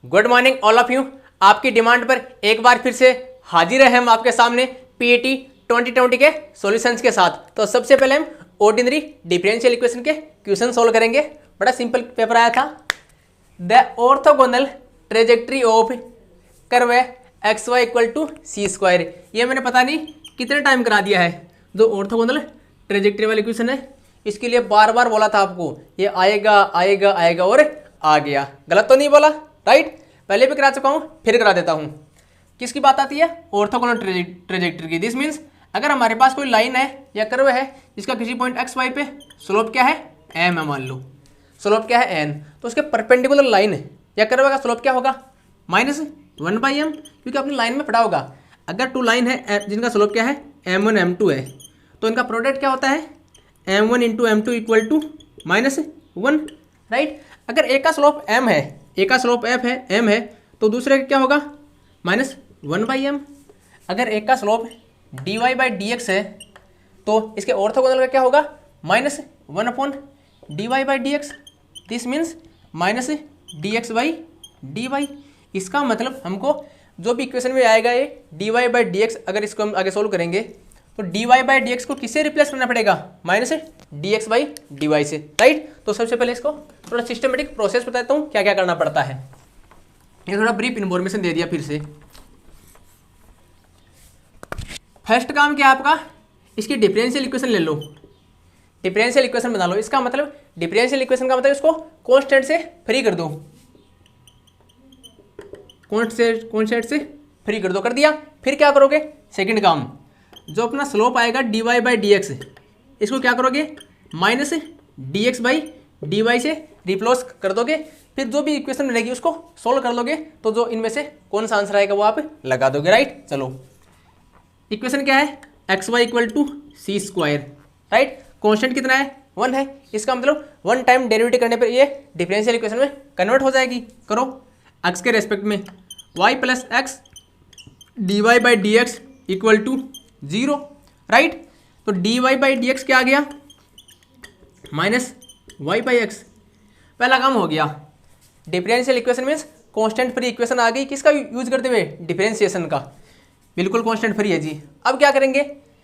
Good morning all of you. आपकी demand पर एक बार फिर से हाजिर है हम आपके सामने पीएटी 2020 के सॉल्यूशंस के साथ। तो सबसे पहले हम ऑर्डिनरी डिफरेंशियल इक्वेशन के क्वेश्चन सोल्व करेंगे। बड़ा सिंपल पेपर आया था। The orthogonal trajectory of curve X Y equal to C square. ये मैंने पता नहीं कितने टाइम करा दिया है। जो ऑर्थोगोनल ट्रेजेक्ट्री वाली इक्वेशन है इसके लिए बार बार बोला था आपको, ये आएगा आएगा आएगा और आ गया। गलत तो नहीं बोला, राइट? पहले भी करा चुका हूँ, फिर करा देता हूँ। किसकी बात आती है? ऑर्थोगोनल ट्रेजेक्ट्री की। दिस मीन्स अगर हमारे पास कोई लाइन है या कर्व है जिसका किसी पॉइंट एक्स वाई पे स्लोप क्या है? एम है। मान लो स्लोप क्या है? एन। तो उसके परपेंडिकुलर लाइन या कर्व का स्लोप क्या होगा? -1/m, क्योंकि अपनी लाइन में पढ़ा होगा अगर टू लाइन है जिनका स्लोप क्या है? m1 m2 है, तो इनका प्रोडक्ट क्या होता है? m1 × m2 equal to -1, right? अगर एक का स्लोप m है, एक का स्लोप f है, m है, तो दूसरे का क्या होगा? -1/m। अगर एक का स्लोप dy/dx है तो इसके ऑर्थोगोनल का क्या होगा? -1/dy/dx। This means -dx/dy। इसका मतलब हमको जो भी इक्वेशन में आएगा ये dy/dx, अगर इसको हम आगे सोल्व करेंगे तो dy/dx को किससे रिप्लेस करना पड़ेगा? -dx/dy से, राइट? तो सबसे पहले इसको थोड़ा सिस्टमेटिक प्रोसेस बताता हूँ क्या क्या करना पड़ता है। ये थोड़ा ब्रीफ इन्फॉर्मेशन दे दिया फिर से। फर्स्ट काम क्या आपका? इसकी डिफरेंशियल इक्वेशन ले लो, डिफरेंशियल इक्वेशन बना लो। इसका मतलब डिफरेंशियल इक्वेशन का मतलब इसको कांस्टेंट से फ्री कर दो, कांस्टेंट से फ्री कर दो। कर दिया। फिर क्या करोगे? सेकंड काम, जो अपना स्लोप आएगा dy/dx, इसको क्या करोगे? -dx/dy से रिप्लेस कर दोगे। फिर जो भी इक्वेशन मिलेगी उसको सोल्व कर लोगे, तो जो इनमें से कौन सा आंसर आएगा वो आप लगा दोगे, राइट? चलो, इक्वेशन क्या है? xy equal to C square, right? Constant कितना है? 1 है। इसका मतलब 1 टाइम डेरिवेटिव करने पर ये डिफरेंशियल इक्वेशन में कन्वर्ट हो जाएगी। करो। x के रेस्पेक्ट में y + x dy/dx equal to 0, right? तो dy/dx क्या आ गया? -y/x। पहला काम हो गया। Differential equation means constant free equation आ गई। किसका यूज करते हुए? डिफरेंशिएशन का। बिल्कुल कांस्टेंट फ्री है जी। अब क्या करेंगे?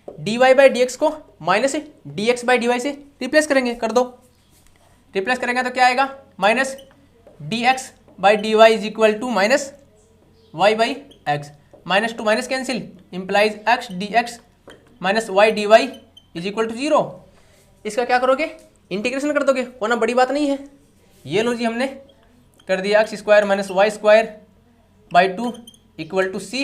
dy/dx को -dx/dy से रिप्लेस करेंगे। कर दो। रिप्लेस करेंगे तो क्या आएगा? -dx/dy is equal to -y/x। -2 minus cancel, implies x dx -y dy is equal to 0। इसका क्या करोगे? इंटीग्रेशन कर दोगे। होना बड़ी बात नहीं है। ये लो जी, हमने कर दिया x² - y² / 2 equal to c।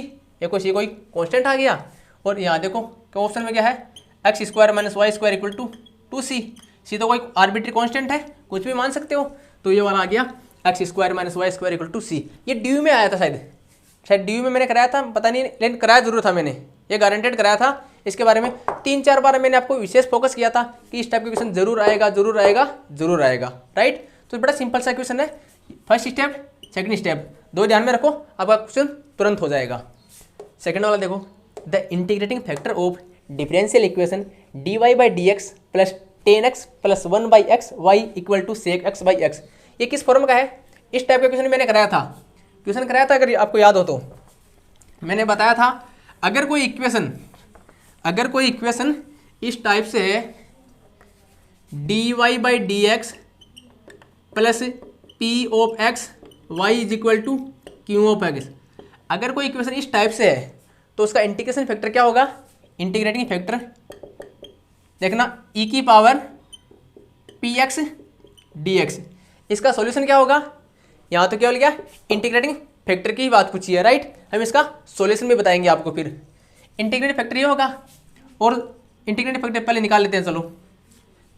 ये कोई कांस्टेंट आ गया। और यहाँ देखो क्या ऑप्शन में क्या है? x² - y² equal to 2c। c तो कोई आर्बिट्री कांस्टेंट है, कुछ भी मान सकते हो। तो ये वाला आ गया x² - y² equal to c। ये ड्यू में आया था, शायद ड्यू में मैंने कराया था, पता नहीं, लेकिन कराया जरूर था मैंने। ये गारंटेड कराया था। इसके बारे में 3-4 बार मैंने आपको विशेष फोकस किया था कि इस टाइप का क्वेश्चन जरूर आएगा, जरूर आएगा, जरूर आएगा, राइट? तो बड़ा सिंपल सा क्वेश्चन है। फर्स्ट स्टेप, सेकंड स्टेप, दो ध्यान में रखो, आपका क्वेश्चन तुरंत हो जाएगा। सेकंड वाला देखो, the integrating factor of differential equation dy/dx + 10x + 1/x y equal to sec(x/x). ये किस फॉर्म का है? इस टाइप का क्वेश्चन मैंने कराया था। अगर आपको याद हो तो मैंने बताया था, अगर कोई इक्वेशन इस टाइप से है dy/dx + p(x) y is equal to q(x). अगर कोई इक्वेशन इस टाइप से है तो उसका इंटीग्रेशन फैक्टर क्या होगा? इंटीग्रेटिंग फैक्टर देखना, e⁻ px dx। इसका सॉल्यूशन क्या होगा? यहाँ तो केवल क्या इंटीग्रेटिंग फैक्टर की ही बात पूछी है, राइट? हम इसका सॉल्यूशन भी बताएंगे आपको। फिर इंटीग्रेटिंग फैक्टर ये होगा, और इंटीग्रेटिंग फैक्टर पहले निकाल लेते हैं। चलो,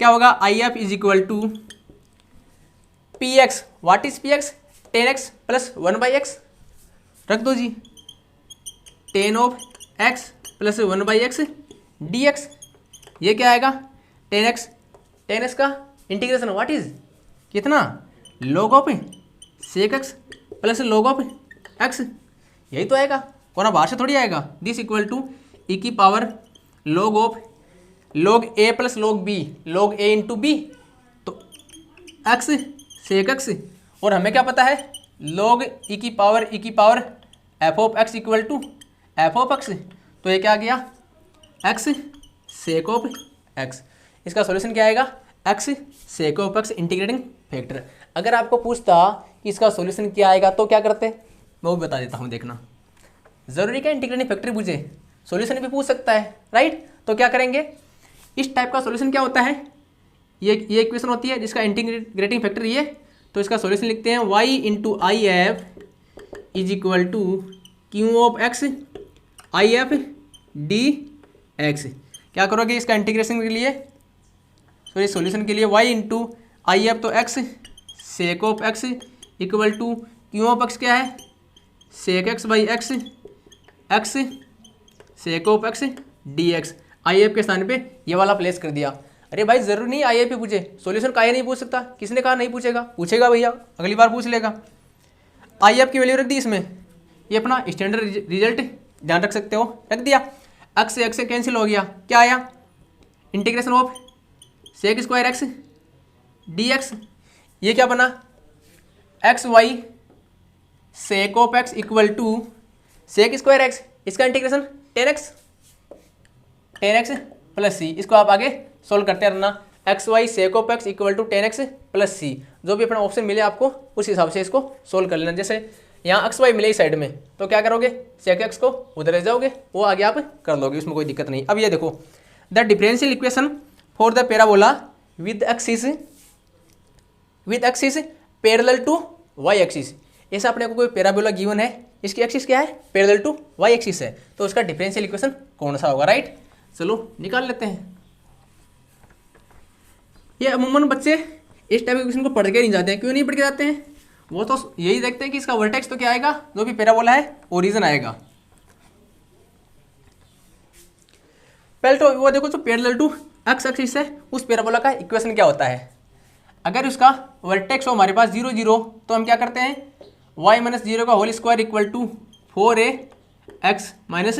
क्या होगा? IF is equal to px। What is px? 10x + 1/x। रख दो जी, 10x + 1/x dx। ये क्या आएगा? 10x का इंटीग्रेशन व्हाट इज कितना? log of sec(x) + log of x। यही तो आएगा, कोना बाहर से थोड़ी आएगा। This equal to e⁻ log of log a + log b, log a × b, तो x sec(x), और हमें क्या पता है? log e की power F of X equal to F of X, तो ये क्या आ गया एक्स सेक ऑफ एक्स। इसका सॉल्यूशन क्या आएगा X sec of X integrating factor. अगर आपको पूछता कि इसका सॉल्यूशन क्या आएगा तो क्या करते, मैं वो बता देता हूँ, देखना। ज़रूरी क्या इंटीग्रेटिंग फैक्टर पूछे, सॉल्यूशन भी पूछ सकता है, राइट। तो क्या करेंगे, इस टाइप का सॉल्यूशन क्या होता है, ये इक्वेशन होती है जिसका इंटीग्रेटिंग फैक्टर ये, तो इसका सॉल्यूशन लिखते हैं y into I F is equal to Q of X I F D X. क्या करोगे इसका इंटीग्रेशन के लिए, सॉरी सॉल्यूशन के लिए y इंटू आई एफ तो x sec of X equal to Q of X क्या है sec X by X X sec of X D X. I F के स्थान पे ये वाला प्लेस कर दिया। अरे भाई जरूरी नहीं आई एफ पे पूछे, सॉल्यूशन का नहीं पूछ सकता, किसने कहा नहीं पूछेगा, पूछेगा भैया, अगली बार पूछ लेगा। आई एफ की वैल्यू रख दी इसमें, ये अपना स्टैंडर्ड रिजल्ट ध्यान रख सकते हो, रख दिया। एक्स से कैंसिल हो गया, क्या आया integration of sec square X D X. ये क्या बना X Y sec of X equal to sec square X, इसका integration tan X plus C. इसको आप आगे सोल्व करते रहना, X Y sec of X equal to tan X plus C. जो भी अपना ऑप्शन मिले आपको उस हिसाब से इसको सोल्व कर लेना। जैसे यहाँ एक्स वाई मिले इस साइड में तो क्या करोगे सेक एक्स को उधर ले जाओगे, वो आगे आप कर लोगे, उसमें कोई दिक्कत नहीं। अब ये देखो the differential equation for the parabola with axis parallel to Y axis. ऐसा अपने को कोई पैराबोला गिवन है, इसकी एक्सिस क्या है पैरेलल टू वाई एक्सिस है, तो उसका डिफरेंशियल इक्वेशन कौन सा होगा, राइट। चलो निकाल लेते हैं। ये अमूमन बच्चे इस टाइप इक्वेशन को पढ़ के नहीं जाते हैं, क्यों नहीं पढ़ के जाते हैं, वो तो यही देखते हैं कि इसका वर्टेक्स तो क्या आएगा, जो भी पैराबोला है ओरिजिन आएगा। पहले तो वो देखो जो पैरेलल टू एक्स एक्सिस है उस पैराबोला का इक्वेशन क्या होता है। अगर उसका वर्टेक्स हो हमारे पास 0 0 तो हम क्या करते हैं y माइनस 0 का whole square equal to 4a x minus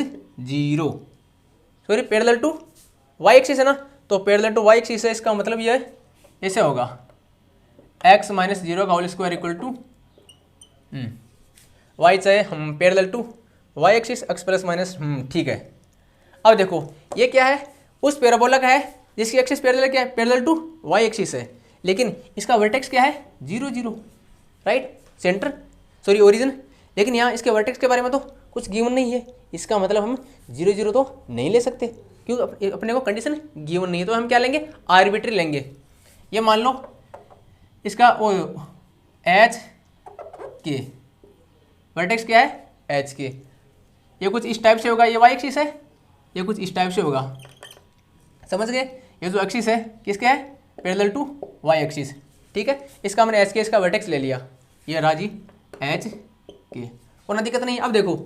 0। Sorry parallel to y axis है ना, तो पैरेलल टू y एक्सिस है, इसका मतलब ये ऐसे होगा x माइनस 0 का whole square equal to y चाहे हम parallel to y axis x plus minus ठीक है। अब देखो ये क्या है उस पैराबोला का है जिसकी एक्सिस पैरेलल क्या है पैरेलल टू y एक्सिस है, लेकिन इसका वर्टेक्स क्या है 0 0, राइट सेंटर सॉरी ओरिजिन। लेकिन यहाँ इसके वर्टेक्स के बारे में तो कुछ गिवन नहीं है, इसका मतलब हम 0 0 तो नहीं ले सकते, क्योंकि अपने को कंडीशन गिवन नहीं है। तो हम क्या लेंगे आर्बिट्री लेंगे। ये मान लो इसका ओ एच के वर्टेक्स क्या है एच के, ये कुछ इस टाइप से होगा, ये वाई एक्सिस है, ये कुछ इस टाइप से होगा, समझ गए। ये जो एक्सिस है किसका है पैरेलल टू वाई एक्सिस, ठीक है। इसका हमने एच के इसका वर्टेक्स ले लिया, ये राजी एच के, और ना दिक्कत नहीं। अब देखो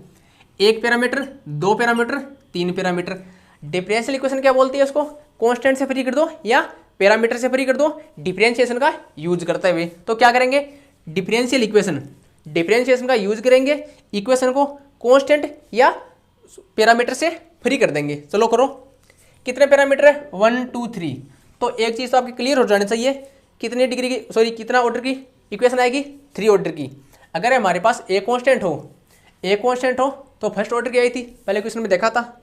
एक पैरामीटर, दो पैरामीटर, तीन पैरामीटर, डिफरेंशियल इक्वेशन क्या बोलती है उसको, कांस्टेंट से फ्री कर दो या पैरामीटर से फ्री कर दो डिफरेंशिएशन का यूज करते हुए। तो क्या करेंगे डिफरेंशिएशन का यूज करेंगे, इक्वेशन को कांस्टेंट या पैरामीटर से फ्री कर देंगे। चलो करो, कितने पैरामीटर है 1 2 3। तो एक चीज़ तो आपकी क्लियर हो जानी चाहिए, कितनी डिग्री की सॉरी कितना ऑर्डर की इक्वेशन आएगी 3 ऑर्डर की। अगर हमारे पास एक कांस्टेंट हो तो फर्स्ट ऑर्डर की आई थी, पहले क्वेश्चन में देखा था।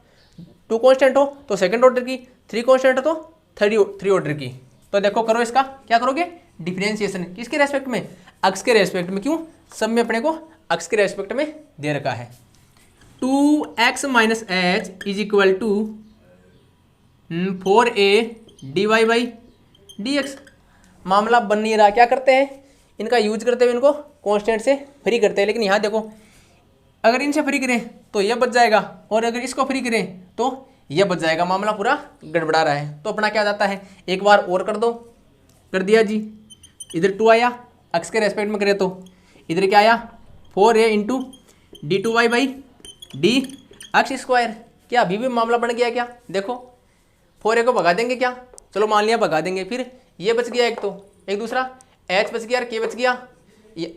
2 कांस्टेंट हो तो सेकंड ऑर्डर की, 3 कांस्टेंट हो तो थ्री ऑर्डर की। तो देखो करो इसका क्या करोगे डिफरेंशिएशन किसके रेस्पेक्ट में अक्स के रेस्पेक्ट में, क्यों सब में अपने को अक्स के रेस्पेक्ट में दे रखा है। 2x minus H is equal to 4a dy by D X. मामला बन नहीं रहा, क्या करते हैं इनका यूज करते हुए इनको कांस्टेंट से फ्री करते हैं। लेकिन यहाँ देखो अगर इनसे फ्री करें तो यह बच जाएगा, और अगर इसको फ्री करें तो यह बच जाएगा, मामला पूरा गड़बड़ा रहा है। तो अपना क्या जाता है एक बार और कर दो, कर दिया जी। इधर 2 आया एक्स के रेस्पेक्ट में करे तो इधर क्या आया 4a into d2y by D x square. क्या अभी भी मामला बन गया क्या, देखो 4a को भगा देंगे क्या, चलो मान लिया भगा देंगे, फिर ये बच गया एक, तो एक दूसरा h बच गया और k बच गया।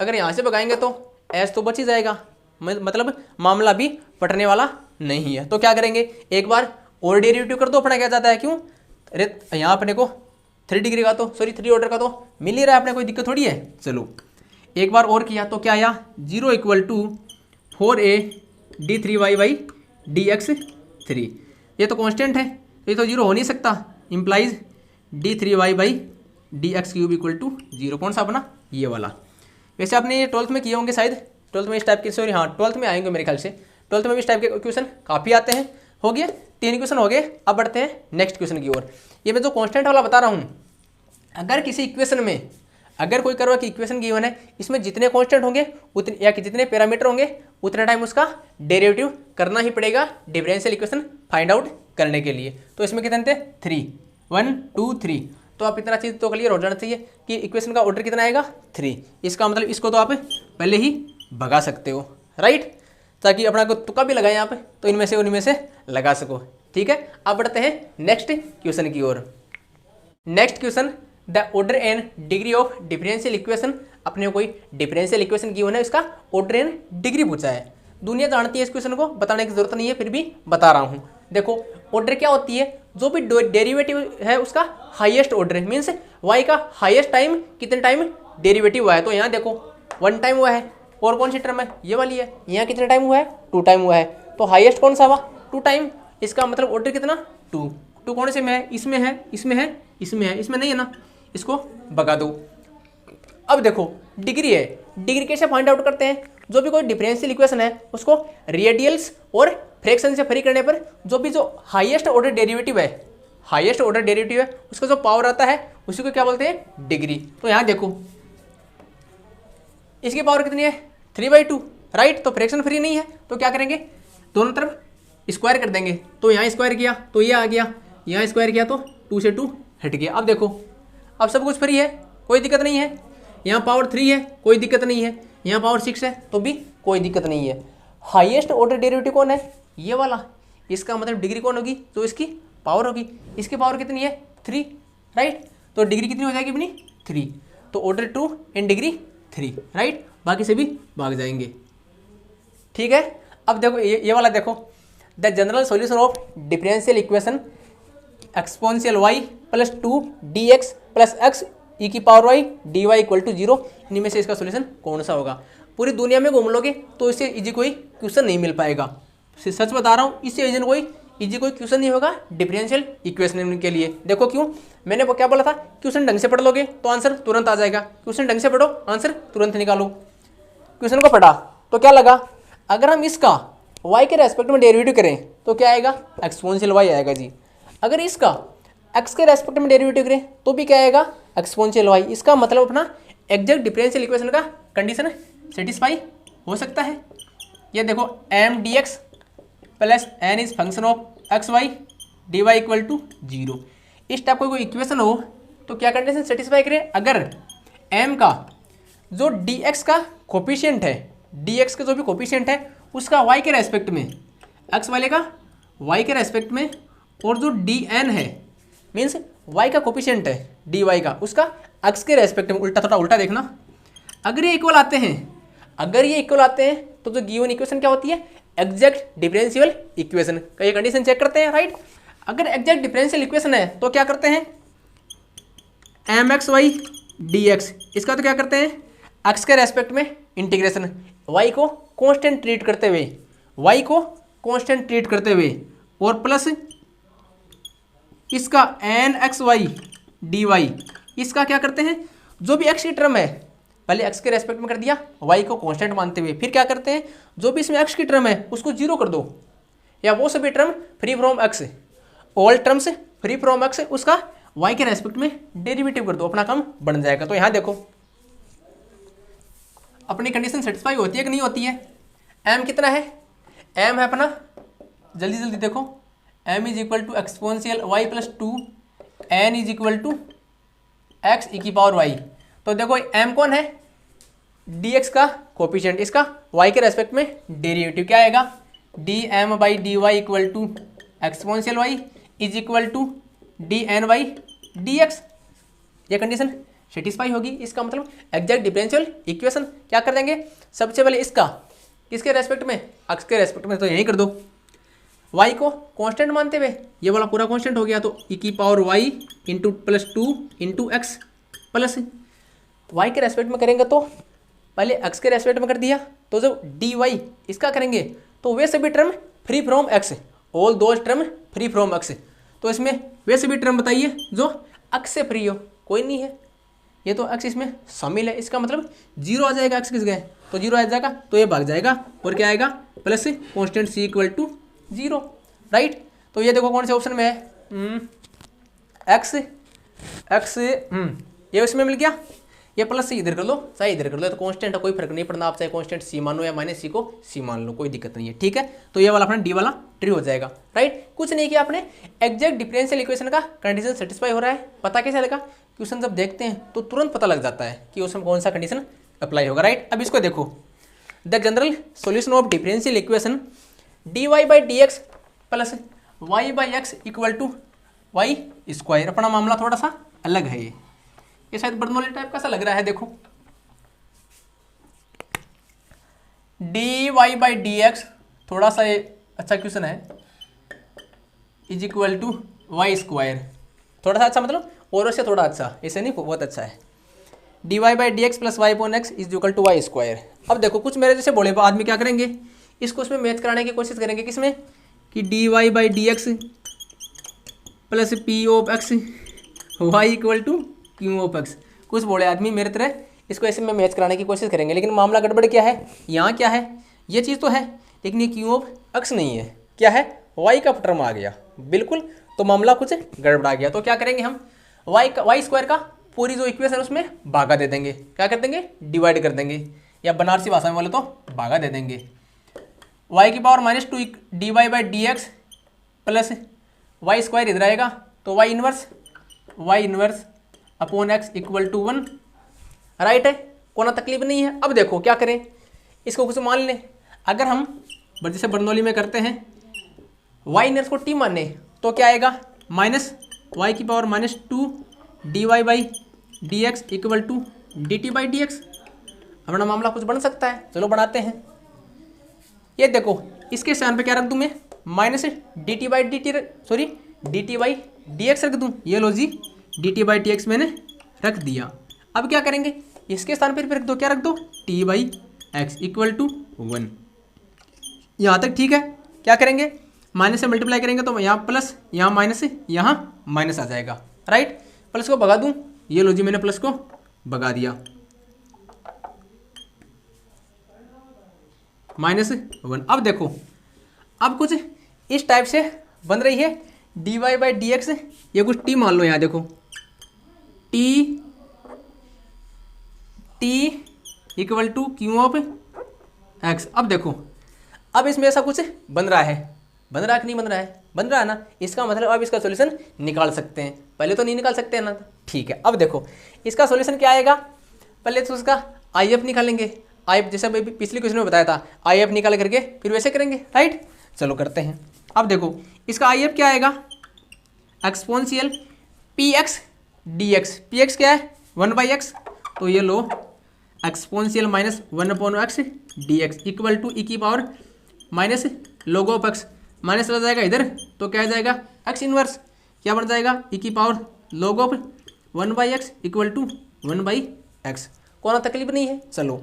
अगर यहाँ से भगाएंगे तो h तो बच ही जाएगा, मतलब मामला भी पटने वाला नहीं है। तो क्या करेंगे एक बार और डेरिवेटिव कर दो, अपना क्या जाता है, क्यों अरे यहाँ अपने को 3 डिग्री का तो सॉरी 3 ऑर्डर का तो मिल ही रहा है, अपने कोई दिक्कत थोड़ी है। चलो एक बार और किया तो क्या आया 0 = 4a d3y/dx3। ये तो कांस्टेंट है, तो ये तो 0 हो नहीं सकता, इम्प्लाइज d3y/dx³ = 0। कौन सा अपना ये वाला। वैसे आपने ये 12th में किए होंगे शायद, 12th में इस टाइप के, सॉरी हाँ 12th में आएंगे मेरे ख्याल से, 12th में भी इस टाइप के क्वेश्चन काफ़ी आते हैं। हो गया 3 क्वेश्चन हो गए। अब बढ़ते हैं नेक्स्ट क्वेश्चन की ओर। ये मैं जो कांस्टेंट वाला बता रहा हूँ, अगर किसी इक्वेशन में अगर कोई करवा की इक्वेशन गिवन है, इसमें जितने कांस्टेंट होंगे उतने या कि जितने पैरामीटर होंगे उतने टाइम उसका डेरिवेटिव करना ही पड़ेगा डिफरेंशियल इक्वेशन फाइंड आउट करने के लिए। तो इसमें कितने थे 3, 1 2 3। तो आप इतना चीज़ तो क्लियर हो जाना चाहिए कि इक्वेशन का ऑर्डर कितना आएगा 3। इसका मतलब इसको तो आप पहले ही भगा सकते हो, राइट, ताकि अपना को तुक्का भी लगाएं आप, तो इनमें से उनमें से लगा सको। ठीक है, अब बढ़ते हैं नेक्स्ट क्वेश्चन की ओर। Next question, the order and degree of differential equation. अपने कोई डिफरेंशियल इक्वेशन की होना है, इसका ऑर्डर एंड डिग्री पूछा है। दुनिया जानती है इस क्वेश्चन को, बताने की जरूरत नहीं है, फिर भी बता रहा हूँ। देखो ऑर्डर क्या होती है, जो भी डेरिवेटिव है उसका हाईएस्ट ऑर्डर, मीन्स वाई का हाईएस्ट टाइम कितने टाइम डेरिवेटिव हुआ है। तो यहाँ देखो 1 टाइम हुआ है, और कौन सी टर्म है ये वाली है, यहाँ कितने टाइम हुआ है 2 टाइम हुआ है। तो हाईएस्ट कौन सा हुआ 2 टाइम, इसका मतलब ऑर्डर कितना 2। 2 कौन से में है, इसमें है, इसमें है, इसमें है, इसमें नहीं है ना, इसको भगा दो। अब देखो डिग्री है, डिग्री कैसे फाइंड आउट करते हैं, जो भी कोई डिफरेंशियल इक्वेशन है उसको रेडियल्स और फ्रैक्शन से फ्री करने पर जो भी जो हाईएस्ट ऑर्डर डेरिवेटिव है, हाईएस्ट ऑर्डर डेरिवेटिव है उसका जो पावर आता है उसी को क्या बोलते हैं डिग्री। तो यहाँ देखो इसकी पावर कितनी है 3/2, राइट। तो फ्रैक्शन फ्री नहीं है, तो क्या करेंगे दोनों तरफ स्क्वायर कर देंगे। तो यहाँ स्क्वायर किया तो ये आ गया, यहाँ स्क्वायर किया तो 2 से 2 हट गया। अब देखो अब सब कुछ फ्री है, कोई दिक्कत नहीं है। यहाँ पावर 3 है, कोई दिक्कत नहीं है। यहाँ पावर 6 है तो भी कोई दिक्कत नहीं है। हाईएस्ट ऑर्डर डेरिवेटिव कौन है, ये वाला। इसका मतलब डिग्री कौन होगी, तो इसकी पावर होगी। इसकी पावर कितनी है 3, राइट। तो डिग्री कितनी हो जाएगी अपनी 3। तो ऑर्डर 2 एंड डिग्री 3, राइट। बाकी से भी भाग जाएंगे, ठीक है। अब देखो ये वाला देखो, the general solution of differential equation exponential y + 2dx + x e⁻y dy = 0। इनमें से इसका सॉल्यूशन कौन सा होगा। पूरी दुनिया में घूम लोगे तो इससे इजी कोई क्वेश्चन नहीं मिल पाएगा, सच बता रहा हूँ। इससे इजी कोई क्वेश्चन नहीं होगा डिफरेंशियल इक्वेशन के लिए। देखो क्यों, मैंने वो क्या बोला था, क्वेश्चन ढंग से पढ़ लोगे तो आंसर तुरंत आ जाएगा। क्वेश्चन ढंग से पढ़ो आंसर तुरंत निकालो। क्वेश्चन को पढ़ा तो क्या लगा, अगर हम इसका y के रेस्पेक्ट में डेरिवेटिव करें तो क्या आएगा एक्सपोनेंशियल y आएगा जी। अगर इसका x के रेस्पेक्ट में डेरिवेटिव करें तो भी क्या आएगा एक्सपोनेंशियल y। इसका मतलब अपना एग्जैक्ट डिफरेंशियल इक्वेशन का कंडीशन सेटिस्फाई हो सकता है। ये देखो m(dx) + n is function of xy dy = 0। इस टाइप कोई इक्वेशन हो तो क्या कंडीशन सेटिस्फाई करे, अगर m का जो dx का कोफिशिएंट है, dx का जो भी कोफिशिएंट है उसका y के रेस्पेक्ट में, x वाले का y के रेस्पेक्ट में, और जो dn है मीन्स y का कोफिशिएंट है dy का, उसका x के रेस्पेक्ट में। उल्टा थोड़ा उल्टा देखना, अगर ये इक्वल आते हैं, अगर ये इक्वल आते हैं तो जो गिवन इक्वेशन क्या होती है एग्जैक्ट डिफरेंशियल इक्वेशन का। ये कंडीशन चेक करते हैं, राइट। अगर एग्जैक्ट डिफरेंशियल इक्वेशन है तो क्या करते हैं mxy dx, इसका तो क्या करते हैं x के रेस्पेक्ट में इंटीग्रेशन, y को कांस्टेंट ट्रीट करते हुए, y को कांस्टेंट ट्रीट करते हुए, और प्लस इसका nxy dy, इसका क्या करते हैं जो भी x की टर्म है पहले x के रेस्पेक्ट में कर दिया, y को कांस्टेंट मानते हुए, फिर क्या करते हैं जो भी इसमें x की टर्म है उसको 0 कर दो, या वो सभी term free from x, all terms free from x, उसका y के रेस्पेक्ट में डेरिवेटिव कर दो, अपना काम बन जाएगा। तो यहाँ देखो अपनी कंडीशन सेटिस्फाई होती है कि नहीं होती है। m कितना है, m है अपना, जल्दी जल्दी देखो, m = exponential y + 2 n = x e⁻y। तो देखो m कौन है dx का कोफिशिएंट, इसका y के रेस्पेक्ट में डेरिवेटिव क्या आएगा dm/dy = एक्सपोनेंशियल y = dn/dx। ये कंडीशन सेटिस्फाई होगी, इसका मतलब एग्जैक्ट डिफरेंशियल इक्वेशन। क्या कर देंगे सबसे पहले इसका किसके रेस्पेक्ट में x के रेस्पेक्ट में, तो यही कर दो, y को कांस्टेंट मानते हुए, ये वाला पूरा कांस्टेंट हो गया तो e⁻y + 2 × x प्लस y के रेस्पेक्ट में करेंगे तो पहले x के रेस्पेक्ट में कर दिया, तो जब dy इसका करेंगे तो वे सभी term free from x, all those term free from x। तो इसमें वे सभी टर्म बताइए जो x से फ्री हो, कोई नहीं है, ये तो x इसमें शामिल है, इसका मतलब 0 आ जाएगा, x किस गए तो 0 आ जाएगा, तो ये भाग जाएगा और क्या आएगा plus constant c equal to 0, right. तो ये देखो कौन से ऑप्शन में है, x ये इसमें मिल गया, ये प्लस से इधर कर लो चाहे इधर कर लो, तो कांस्टेंट है, कोई फर्क नहीं पड़ना, आप चाहे कांस्टेंट सी मान लो या माइनस सी को सी मान लो, कोई दिक्कत नहीं है, ठीक है। तो ये वाला अपना डी वाला ट्री हो जाएगा, राइट। कुछ नहीं किया आपने, एग्जैक्ट डिफरेंशियल इक्वेशन का कंडीशन सेटिस्फाई हो रहा है, पता कैसे लगा, क्वेश्चन जब देखते हैं तो तुरंत पता लग जाता है कि उसमें कौन सा कंडीशन अप्लाई होगा, राइट। अब इसको देखो, the general solution of differential equation dy by D X plus Y by X equal to Y square. अपना मामला थोड़ा सा अलग है, ये शायद बर्नौली टाइप का सा लग रहा है, देखो dy बाई डी एक्स थोड़ा सा ये अच्छा क्वेश्चन है, is equal to Y square, थोड़ा सा अच्छा मतलब और से थोड़ा अच्छा, ऐसे नहीं बहुत अच्छा है, dy by D X plus Y upon X is equal to Y square. अब देखो कुछ मेरे जैसे बोले आदमी क्या करेंगे, इसको उसमें मैच कराने की कोशिश करेंगे, किसमें कि dy by D X plus P of X Y equal to Q of X. कुछ बोले आदमी मेरे तरह इसको ऐसे में मैच कराने की कोशिश करेंगे, लेकिन मामला गड़बड़ क्या है, यहाँ क्या है, ये चीज़ तो है लेकिन ये क्यू ऑफ एक्स नहीं है, क्या है वाई का टर्म आ गया, बिल्कुल, तो मामला कुछ गड़बड़ा गया। तो क्या करेंगे हम, वाई स्क्वायर का पूरी जो इक्वेशन उसमें भागा दे देंगे, क्या कर देंगे डिवाइड कर देंगे, या बनारसी भाषा में बोले तो भागा दे देंगे, वाई की power minus two D Y by D X plus Y square इधर आएगा, तो Y inverse upon X equal to 1, right है, कोई तकलीफ नहीं है। अब देखो क्या करें, इसको कुछ मान लें, अगर हम जैसे बर्नौली में करते हैं वाई इनवर्स को टी माने तो क्या आएगा माइनस वाई की power minus two D Y by D X equal to D T by D X. अपना मामला कुछ बन सकता है, चलो बनाते हैं। ये देखो इसके स्थान पे क्या रख दूं मैं, minus D T by D T, sorry D T by D X रख दूं, ये लो जी D T by T X मैंने रख दिया। अब क्या करेंगे, इसके स्थान पर रख दो, क्या रख दो T by X equal to 1, यहाँ तक ठीक है। क्या करेंगे, माइनस से मल्टीप्लाई करेंगे तो यहाँ प्लस, यहाँ माइनस, यहाँ माइनस आ जाएगा, राइट। प्लस को भगा दूं, ये लो जी मैंने प्लस को भगा दिया, -1। अब देखो अब कुछ इस टाइप से बन रही है dy बाई डी एक्स, ये कुछ t मान लो, यहाँ देखो t equal to Q of X. अब देखो अब इसमें ऐसा कुछ बन रहा है, बन रहा है कि नहीं बन रहा है, बन रहा है ना, इसका मतलब अब इसका सॉल्यूशन निकाल सकते हैं, पहले तो नहीं निकाल सकते हैं ना, ठीक है। अब देखो इसका सॉल्यूशन क्या आएगा, पहले तो उसका आई एफ निकालेंगे, आई एफ जैसे पिछले क्वेश्चन में बताया था, आई एफ निकाल करके फिर वैसे करेंगे, राइट। चलो करते हैं। अब देखो इसका आई एफ क्या आएगा, exponential P X D X, P X क्या है 1/x, तो ये लो exponential minus 1/x D X equal to E की power minus log of X, minus चला जाएगा इधर तो क्या आ जाएगा एक्स इनवर्स, क्या बन जाएगा ई की power log of 1/x equal to 1/x। कौन तकलीफ नहीं है, चलो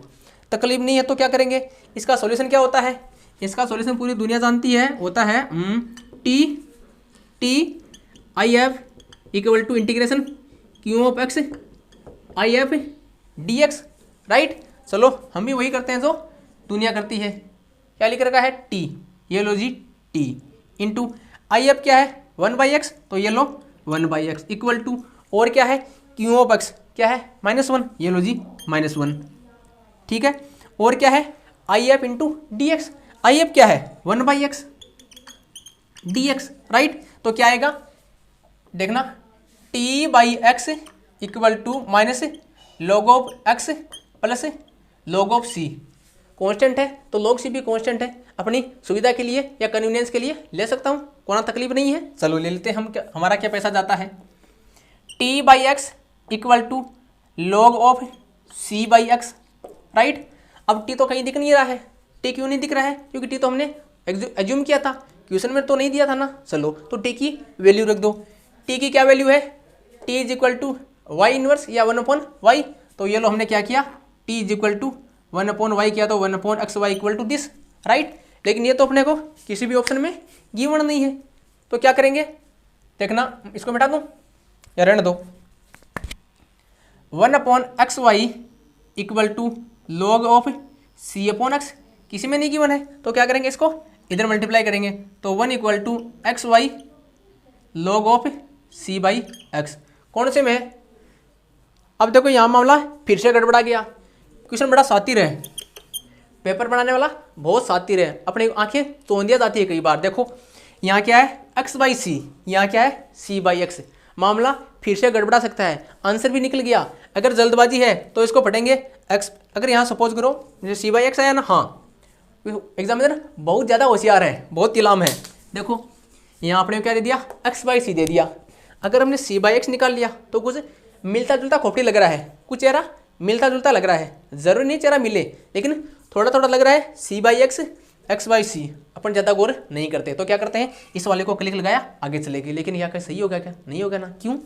तकलीफ नहीं है तो क्या करेंगे, इसका सॉल्यूशन क्या होता है, इसका सॉल्यूशन पूरी दुनिया जानती है, होता है T I F equal to integration Q of X I F D X, right. चलो हम भी वही करते हैं जो दुनिया करती है, क्या लिख रखा है टी, ये लो जी टी इंटू आई एफ क्या है 1/x, तो ये लो 1/x इक्वल टू और क्या है क्यू ऑफ एक्स क्या है -1, ये लो जी -1, ठीक है। और क्या है I F into D X, I F क्या है 1/x डी एक्स, राइट। तो क्या आएगा देखना T by X equal to minus log of X plus log of C, constant है तो log सी भी कॉन्स्टेंट है, अपनी सुविधा के लिए या कन्वीनियंस के लिए ले सकता हूँ, कोई तकलीफ नहीं है। चलो ले लेते हैं हम, हमारा क्या पैसा जाता है T by X equal to log of C by X, right. अब टी तो कहीं दिख नहीं रहा है, टी क्यों नहीं दिख रहा है, क्योंकि टी तो हमने एज्यूम किया था, क्वेश्चन में तो नहीं दिया था ना। चलो तो टी की वैल्यू रख दो, टी की क्या वैल्यू है, T is equal to Y inverse या 1/y, तो ये लो हमने क्या किया T is equal to 1/y किया तो 1/xy equal to this, right. लेकिन ये तो अपने को किसी भी ऑप्शन में गिवन नहीं है, तो क्या करेंगे देखना, इसको मिटा दूँ या रहने दो। 1/xy equal to log of c/x, किसी में नहीं गिवन है तो क्या करेंगे, इसको इधर मल्टीप्लाई करेंगे तो 1 equal to xy log of c/x। कौन से में है? अब देखो यहाँ मामला फिर से गड़बड़ा गया। क्वेश्चन बड़ा शातिर है, पेपर बनाने वाला बहुत शातिर है, अपनी आंखें तोंदिया जाती है कई बार। देखो यहाँ क्या है x/c, यहाँ क्या है c/x। मामला फिर से गड़बड़ा सकता है, आंसर भी निकल गया। अगर जल्दबाजी है तो इसको पढ़ेंगे x, अगर यहाँ सपोज करो जैसे c/x आया ना, हाँ एग्जामिनर बहुत ज़्यादा होशियार है, बहुत तिलाम है। देखो यहाँ आपने क्या दे दिया, x/c दे दिया। अगर हमने c/x निकाल लिया तो कुछ मिलता जुलता खोपड़ी लग रहा है, कुछ चेहरा मिलता जुलता लग रहा है, ज़रूरी नहीं चेहरा मिले, लेकिन थोड़ा थोड़ा लग रहा है c/x x/c। अपन ज़्यादा गौर नहीं करते तो क्या करते हैं, इस वाले को क्लिक लगाया आगे चलेगी। लेकिन यहाँ क्या सही होगा क्या, नहीं होगा ना, क्यों?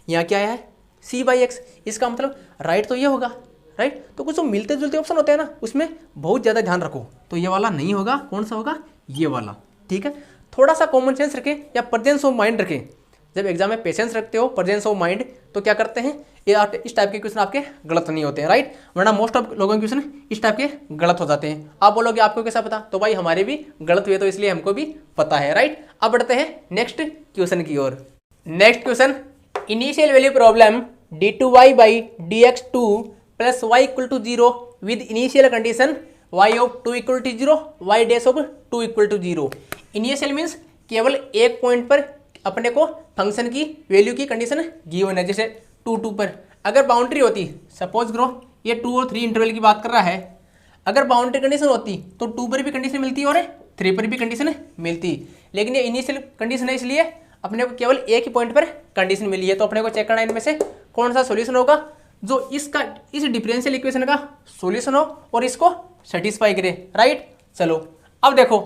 यहाँ क्या है c/x, इसका मतलब राइट तो ये होगा, राइट। तो कुछ जो मिलते जुलते ऑप्शन होते हैं ना, उसमें बहुत ज़्यादा ध्यान रखो। तो ये वाला नहीं होगा, कौन सा होगा, ये वाला, ठीक है। थोड़ा सा कॉमन सेंस रखें या प्रेजेंस ऑफ माइंड रखें। जब एग्जाम में पेशेंस रखते हो, प्रेजेंस ऑफ माइंड, तो क्या करते हैं, ये इस टाइप के क्वेश्चन आपके गलत नहीं होते हैं, राइट। वरना मोस्ट ऑफ लोगों के क्वेश्चन इस टाइप के गलत हो जाते हैं। आप बोलोगे आपको कैसा पता, तो भाई हमारे भी गलत हुए तो इसलिए हमको भी पता है, राइट। अब बढ़ते हैं नेक्स्ट क्वेश्चन की ओर। Next question, initial value problem d2y/dx2 plus y equal to 0 with initial condition y of 2 equal to 0, y dash of 2 equal to 0। Initial means केवल एक पॉइंट पर अपने को फंक्शन की वैल्यू की कंडीशन गिवन है, जैसे 2 पर। अगर बाउंड्री होती, सपोज करो ये 2 और 3 इंटरवल की बात कर रहा है, अगर बाउंड्री कंडीशन होती तो 2 पर भी कंडीशन मिलती और 3 पर भी कंडीशन मिलती। लेकिन ये इनिशियल कंडीशन है, इसलिए अपने को केवल एक ही पॉइंट पर कंडीशन मिली है। तो अपने को चेक करना है इनमें से कौन सा सॉल्यूशन होगा जो इस डिफरेंशियल इक्वेशन का सॉल्यूशन हो और इसको सेटिस्फाई करे, राइट। चलो अब देखो,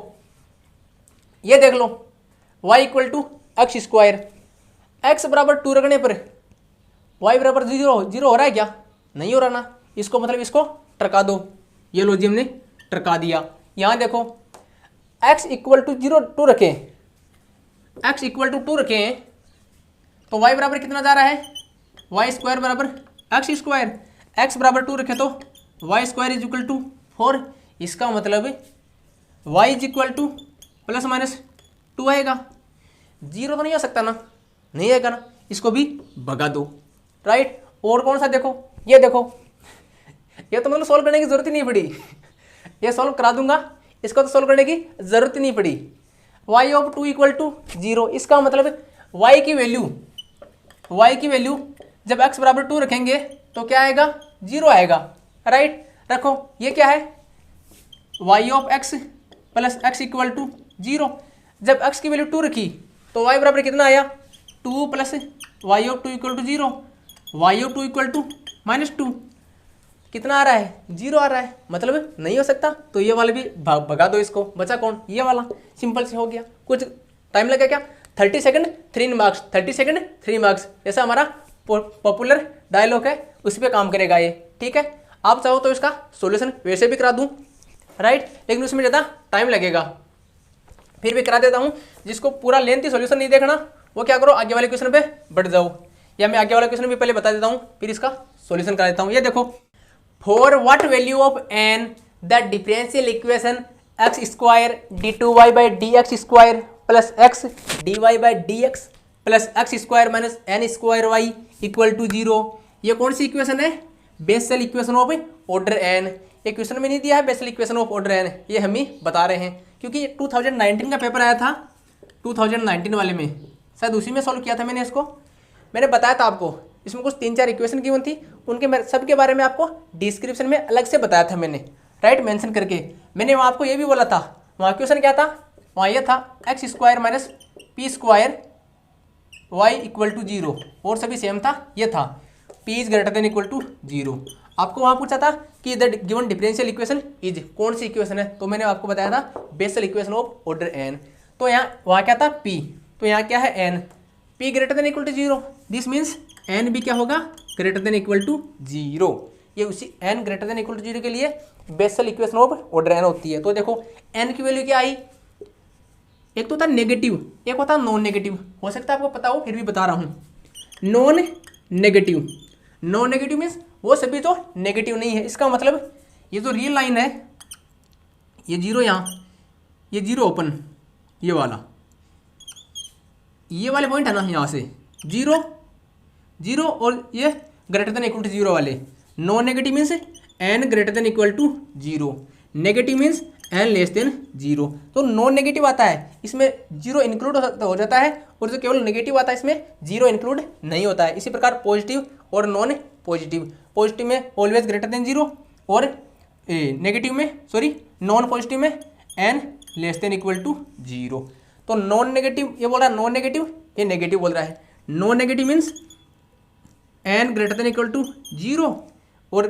ये देख लो y equal to x square, x बराबर 2 रखने पर y बराबर 0 हो रहा है क्या, नहीं हो रहा ना। इसको मतलब इसको टरका दो, ये लो जी हमने टरका दिया। यहाँ देखो x इक्वल टू 2 रखें, x इक्वल टू 2 रखें तो y बराबर कितना जा रहा है, y स्क्वायर बराबर x स्क्वायर, x बराबर 2 रखें तो y square is equal to 4। इसका मतलब y is equal to plus minus 2 आएगा। 0 तो नहीं हो सकता ना, नहीं आएगा ना, इसको भी भगा दो, राइट। और कौन सा देखो, ये देखो, ये तो मतलब सॉल्व करने की जरूरत ही नहीं पड़ी, ये सॉल्व करा दूंगा, इसको तो सॉल्व करने की जरूरत ही नहीं पड़ी। y ऑफ 2 इक्वल टू 0, इसका मतलब y की वैल्यू जब x बराबर 2 रखेंगे तो क्या आएगा, 0 आएगा, राइट। रखो ये क्या है, y of x plus x equal to 0। जब x की वैल्यू 2 रखी तो y बराबर कितना आया, 2 plus y of 2 equal to 0, y of 2 equal to -2। कितना आ रहा है, 0 आ रहा है, मतलब नहीं हो सकता। तो ये वाला भी भगा दो, इसको बचा कौन, ये वाला। सिंपल से हो गया, कुछ टाइम लगा क्या, 30 सेकंड 3 मार्क्स, 30 सेकंड 3 मार्क्स, ऐसा हमारा पॉपुलर डायलॉग है, उस पर काम करेगा ये, ठीक है। आप चाहो तो इसका सॉल्यूशन वैसे भी करा दूं, राइट, लेकिन उसमें ज़्यादा टाइम लगेगा, फिर भी करा देता हूं। जिसको पूरा लेंथी सॉल्यूशन नहीं देखना वो क्या करो, आगे वाले क्वेश्चन पे बढ़ जाओ, या मैं आगे वाला क्वेश्चन भी पहले बता देता हूं, फिर इसका सॉल्यूशन करा देता हूं। ये देखो, for what value of n the differential equation x square d2y/dx square plus x dy/dx plus x square minus n square y equal to 0। ये कौन सी इक्वेशन है, Bessel equation of order n। ये क्वेश्चन में नहीं दिया है Bessel equation of order n, ये हम ही बता रहे हैं, क्योंकि 2019 का पेपर आया था, 2019 वाले में शायद उसी में सॉल्व किया था मैंने इसको। मैंने बताया था आपको, इसमें कुछ 3-4 इक्वेशन गिवन थी, उनके सबके बारे में आपको डिस्क्रिप्शन में अलग से बताया था मैंने, राइट, मेंशन करके। मैंने वहाँ आपको ये भी बोला था, वहाँ क्वेश्चन क्या था, वहाँ ये था x square minus P square y equal to 0, और सभी सेम था, ये था p is greater than equal to 0। आपको वहाँ पूछा था कि the given differential equation is, कौन सी इक्वेशन है, तो मैंने आपको बताया था Bessel equation of order n। तो यहाँ वहाँ क्या था p, तो यहाँ क्या है n, p greater than equal to 0, this means n भी क्या होगा, ग्रेटर देन इक्वल टू 0। ये उसी n greater than equal to 0 के लिए Bessel equation of order n होती है। तो देखो n की वैल्यू क्या आई, एक तो होता है नेगेटिव, एक होता है नॉन नेगेटिव। हो सकता है आपको पता हो, फिर भी बता रहा हूँ। Non negative, non negative means वो सभी तो नेगेटिव नहीं है। इसका मतलब ये जो रियल लाइन है, ये जीरो यहाँ, ये जीरो ओपन, ये वाला, ये वाले पॉइंट है ना, यहाँ से जीरो जीरो और ये ग्रेटर देन इक्वल टू 0 वाले। Non negative means n greater than equal to 0, negative means n less than 0। तो नॉन नेगेटिव आता है, इसमें 0 इंक्लूड हो जाता है, और जो केवल नेगेटिव आता है इसमें 0 इंक्लूड नहीं होता है। इसी प्रकार पॉजिटिव और नॉन पॉजिटिव, पॉजिटिव में ऑलवेज ग्रेटर देन 0 और नेगेटिव में नॉन पॉजिटिव में n less than equal to 0। तो नॉन नेगेटिव ये बोल रहा है नॉन नेगेटिव, ये नेगेटिव बोल रहा है। Non negative means n greater than equal to 0 और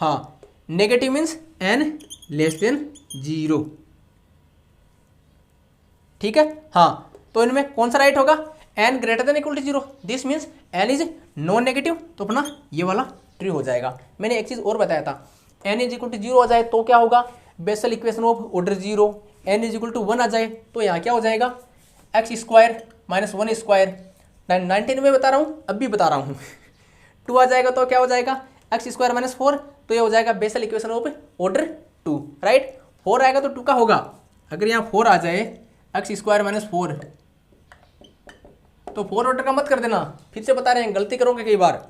हाँ negative means n less than 0। ठीक है, हाँ तो इनमें कौन सा राइट होगा, n greater than equal to 0, this means n is non negative, तो अपना ये वाला ट्रू हो जाएगा। मैंने एक चीज़ और बताया था, n इज इक्वल टू 0 आ जाए तो क्या होगा, Bessel equation of order 0। n is equal to 1 आ जाए तो यहाँ क्या हो जाएगा, x स्क्वायर माइनस 1 स्क्वायर। 19 में बता रहा हूँ, अब भी बता रहा हूँ। 2 आ जाएगा तो क्या हो जाएगा, एक्स स्क्वायर माइनस 4, तो ये हो जाएगा Bessel equation of order 2, right. 4 आएगा तो 2 का होगा, अगर यहाँ 4 आ जाए एक्स स्क्वायर माइनस 4, तो 4 ऑर्डर का मत कर देना, फिर से बता रहे हैं गलती करोगे कई बार।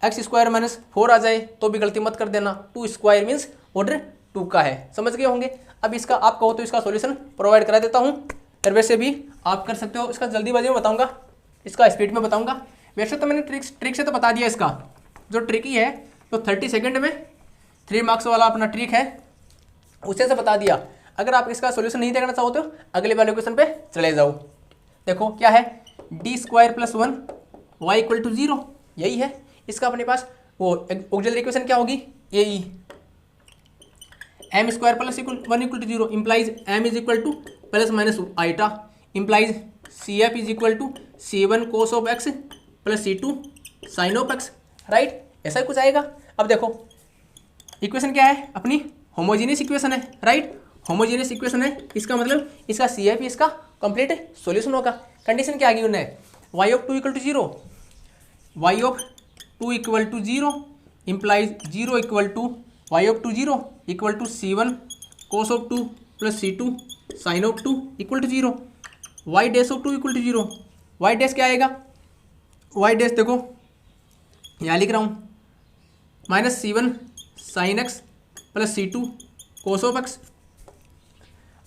एक्स स्क्वायर माइनस 4 आ जाए तो भी गलती मत कर देना, 2 स्क्वायर मीन्स ऑर्डर 2 का है, समझ गए होंगे। अब इसका आप कहो तो इसका सॉल्यूशन प्रोवाइड करा देता हूँ, और वैसे भी आप कर सकते हो। इसका जल्दीबाजी में बताऊँगा, इसका स्पीड में बताऊंगा। वैसे तो मैंने ट्रिक से तो बता दिया, इसका जो ट्रिकी है तो 30 सेकंड में 3 मार्क्स वाला अपना ट्रिक है, उसे से बता दिया। अगर आप इसका सॉल्यूशन नहीं देखना चाहो तो अगले वाले क्वेश्चन पे चले जाओ। देखो क्या है, D square plus 1 y equal to 0, यही है इसका अपने पास। वो ऑक्सिलरी इक्वेशन क्या होगी, A E, M square plus 1 equal to 0 implies M is equal to plus minus iota, implies C F is equal to C1 cos of x plus C2 sine of x, right. ऐसा कुछ आएगा। अब देखो equation क्या है, अपनी homogeneous equation है, right. Homogeneous equation है, इसका मतलब इसका CF इसका कंप्लीट सॉल्यूशन होगा। कंडीशन क्या आ गई उन्हें, y of 2 equal to 0, y of 2 equal to 0 implies 0 equal to y of 2 0 equal to C1 cos of 2 plus C2 sine of 2 equal to 0, y dash of 2 equal to 0। y dash क्या आएगा, y dash देखो यहाँ लिख रहा हूँ, minus C1 sine x plus C2 cos of x.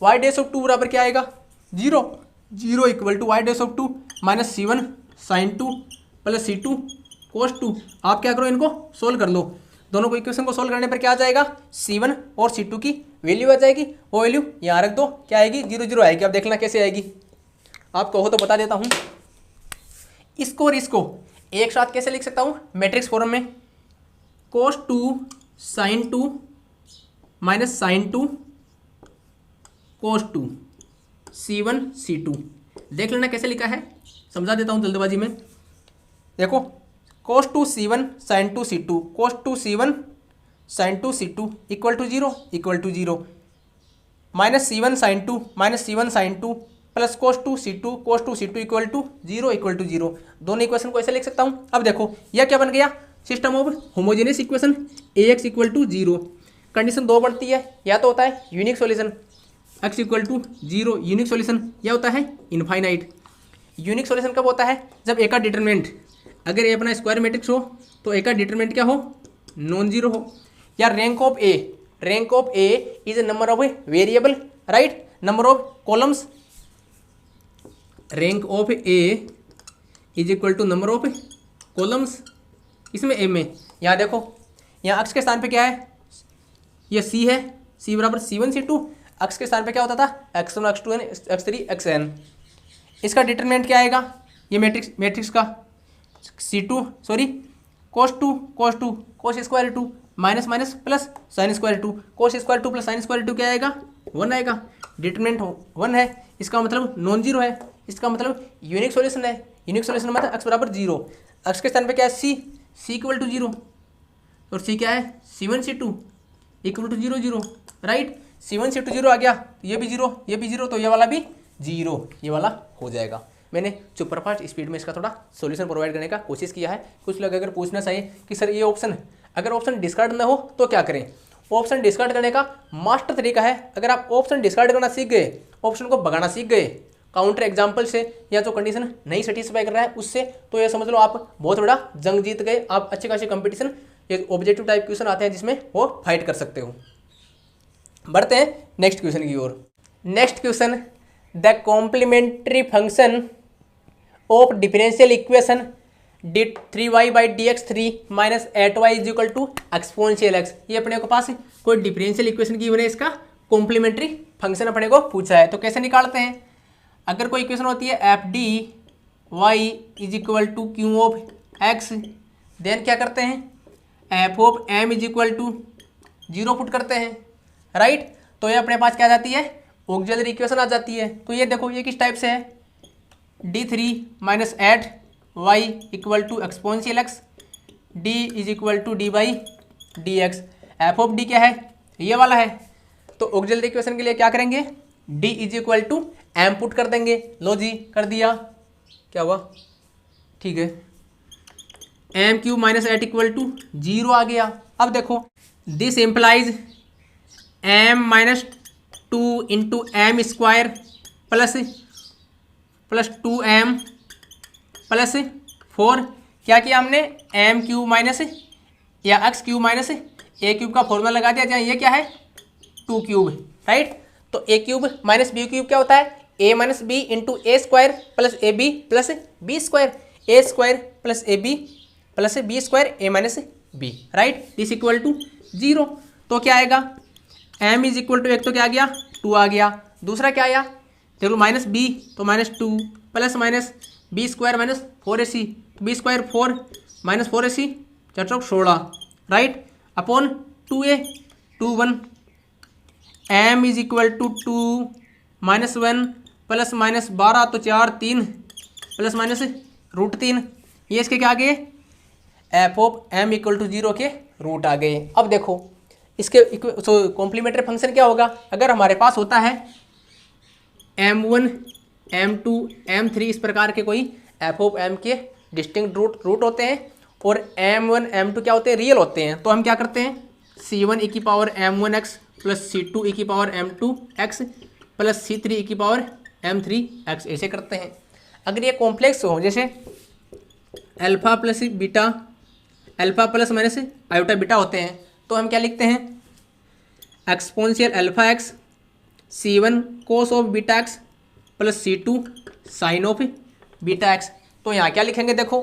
y dash of 2 बराबर क्या आएगा, 0, 0 equal to y dash of 2 minus C1 sine 2 plus C2 cos 2। आप क्या करो, इनको सोल्व कर लो, दोनों को इक्वेशन को सोल्व करने पर क्या आ जाएगा, C1 और C2 की वैल्यू आ जाएगी। वो वैल्यू यहाँ रख दो, क्या आएगी, 0 0 आएगी। अब देखना कैसे आएगी, आप कहो तो बता देता हूँ। इसको और इसको एक साथ कैसे लिख सकता हूँ, मैट्रिक्स फॉर्म में, cos 2 sin 2 minus sin 2 cos 2 C1 C2। देख लेना कैसे लिखा है, समझा देता हूँ जल्दबाजी में। देखो cos 2 C1 sin 2 C2 cos 2 C1 sin 2 C2 equal to 0 equal to 0, minus C1 sin 2 minus C1 sin 2 plus cos 2 C2 equal to 0 equal to 0। दोनों इक्वेशन को ऐसे लिख सकता हूँ। अब देखो यह क्या बन गया, system of homogeneous equation AX equal to 0। Condition 2 बनती है, या तो होता है unique solution x equal to 0 unique solution, या होता है इनफाइनाइट। यूनिक सॉल्यूशन कब होता है, जब ए का डिटरमिनेंट, अगर ए अपना स्क्वायर मैट्रिक्स हो तो ए का डिटरमिनेंट क्या हो, नॉन जीरो हो। या rank of A is A number of variable, right, number of columns. Rank of A is equal to number of columns, इसमें ए में। यहाँ देखो, यहाँ अक्स के स्थान पे क्या है, ये सी है, सी बराबर C1 C2। अक्स के स्थान पे क्या होता था, x1 x2 x3 xn। इसका डिटरमिनेंट क्या आएगा, ये मैट्रिक्स का C2 cos 2 cos square 2 minus minus plus sine square 2 cos square 2 plus sine square 2 क्या आएगा, 1 आएगा। डिटरमिनेंट 1 है, इसका मतलब नॉन जीरो है, इसका मतलब यूनिक सॉल्यूशन है। यूनिक सॉल्यूशन मतलब x बराबर 0, x के स्थान पे क्या है, c इक्वल टू 0, और सी क्या है C1 C2 equal to 0 0, right. C1 C2 0 आ गया, ये भी 0 ये भी 0, तो ये वाला भी 0, ये वाला हो जाएगा। मैंने सुपर फास्ट स्पीड में इसका थोड़ा सॉल्यूशन प्रोवाइड करने का कोशिश किया है। कुछ लोग अगर पूछना चाहिए कि सर ये ऑप्शन, अगर ऑप्शन डिस्कार्ड ना हो तो क्या करें, ऑप्शन डिस्कार्ड करने का मास्टर तरीका है, अगर आप ऑप्शन डिस्कार्ड करना सीख गए, ऑप्शन को भगाना सीख गए काउंटर एग्जाम्पल से, या जो कंडीशन नहीं सेटिस्फाई कर रहा है उससे, तो ये समझ लो आप बहुत बड़ा जंग जीत गए। आप अच्छे खासे कंपटीशन, एक ऑब्जेक्टिव टाइप क्वेश्चन आते हैं जिसमें वो फाइट कर सकते हो। बढ़ते हैं नेक्स्ट क्वेश्चन की ओर। Next question, the complementary function of differential equation d3y/dx3 minus 8y is equal to exponential x। ये अपने को पास कोई डिफरेंशियल इक्वेशन की बने, इसका कॉम्प्लीमेंट्री फंक्शन अपने को पूछा है। तो कैसे निकालते हैं, अगर कोई इक्वेशन होती है F D y is equal to Q of x, then क्या करते हैं F of M is equal to 0 put करते हैं, राइट। तो ये अपने पास क्या आ जाती है, ऑक्सिलरी इक्वेशन आ जाती है। तो ये देखो ये किस टाइप से है, d3 minus 8y equal to exponential x, d is equal to D by D x. F of D क्या है, ये वाला है। तो ऑक्सिलरी इक्वेशन के लिए क्या करेंगे, d is equal to M put कर देंगे। लो जी कर दिया, क्या हुआ, ठीक है, M cube minus 8 equal to 0 आ गया। अब देखो this implies M minus 2 into M square plus 2m plus 4, क्या किया हमने, एम क्यू माइनस या x cube minus A cube का फॉर्मूला लगा दिया, जहाँ ये क्या है 2 क्यूब, राइट। तो A cube minus B cube क्या होता है, A minus B into A square plus A B plus B square, A square plus A B plus B square A minus B, right. This equal to 0। तो क्या आएगा, M is equal to, एक तो क्या आ गया 2 आ गया, दूसरा क्या आया देखो माइनस बी, तो minus 2 plus minus B square minus 4ac, तो B square 4 minus 4ac 416, right, upon 2a 2 1, M is equal to 2 minus 1 plus minus 12, तो 4 3 प्लस माइनस रूट 3, ये इसके क्या आ गए, F of M equal to 0 के root आ गए। अब देखो इसके कॉम्प्लीमेंट्री फंक्शन क्या होगा, अगर हमारे पास होता है m1 m2 m3 इस प्रकार के कोई एफ ऑफ एम के डिस्टिंक्ट रूट होते हैं, और m1 m2 क्या होते हैं, रियल होते हैं, तो हम क्या करते हैं c1 e की power m1x plus c2 e की power m2x plus c3 e की पावर m3x, ऐसे करते हैं। अगर ये कॉम्प्लेक्स हो, जैसे alpha plus beta, alpha plus minus iota beta होते हैं, तो हम क्या लिखते हैं exponential alpha x c1 cos of beta x plus c2 sine of beta x. तो यहाँ क्या लिखेंगे, देखो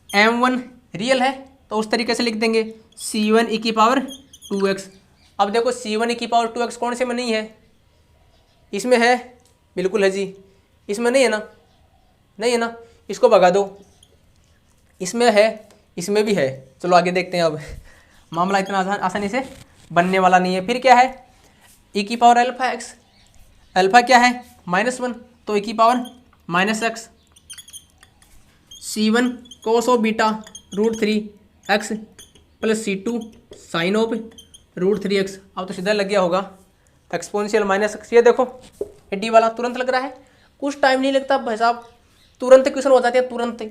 m1 रियल है तो उस तरीके से लिख देंगे c1 e की पावर 2x। अब देखो c1 e की पावर 2x कौन से में नहीं है, इसमें है, बिल्कुल है जी, इसमें नहीं है ना, नहीं है ना, इसको भगा दो, इसमें है, इसमें भी है। चलो आगे देखते हैं। अब मामला इतना आसानी से बनने वाला नहीं है। फिर क्या है, e की पावर अल्फा एक्स, अल्फा क्या है -1, तो e की power -x, c1 cos of beta √3x plus c2 sine of √3x। अब तो सीधा लग गया होगा एक्सपोनेंशियल -x। ये देखो डी वाला तुरंत लग रहा है, कुछ टाइम नहीं लगता भाई साहब, तुरंत क्वेश्चन हो जाते हैं, तुरंत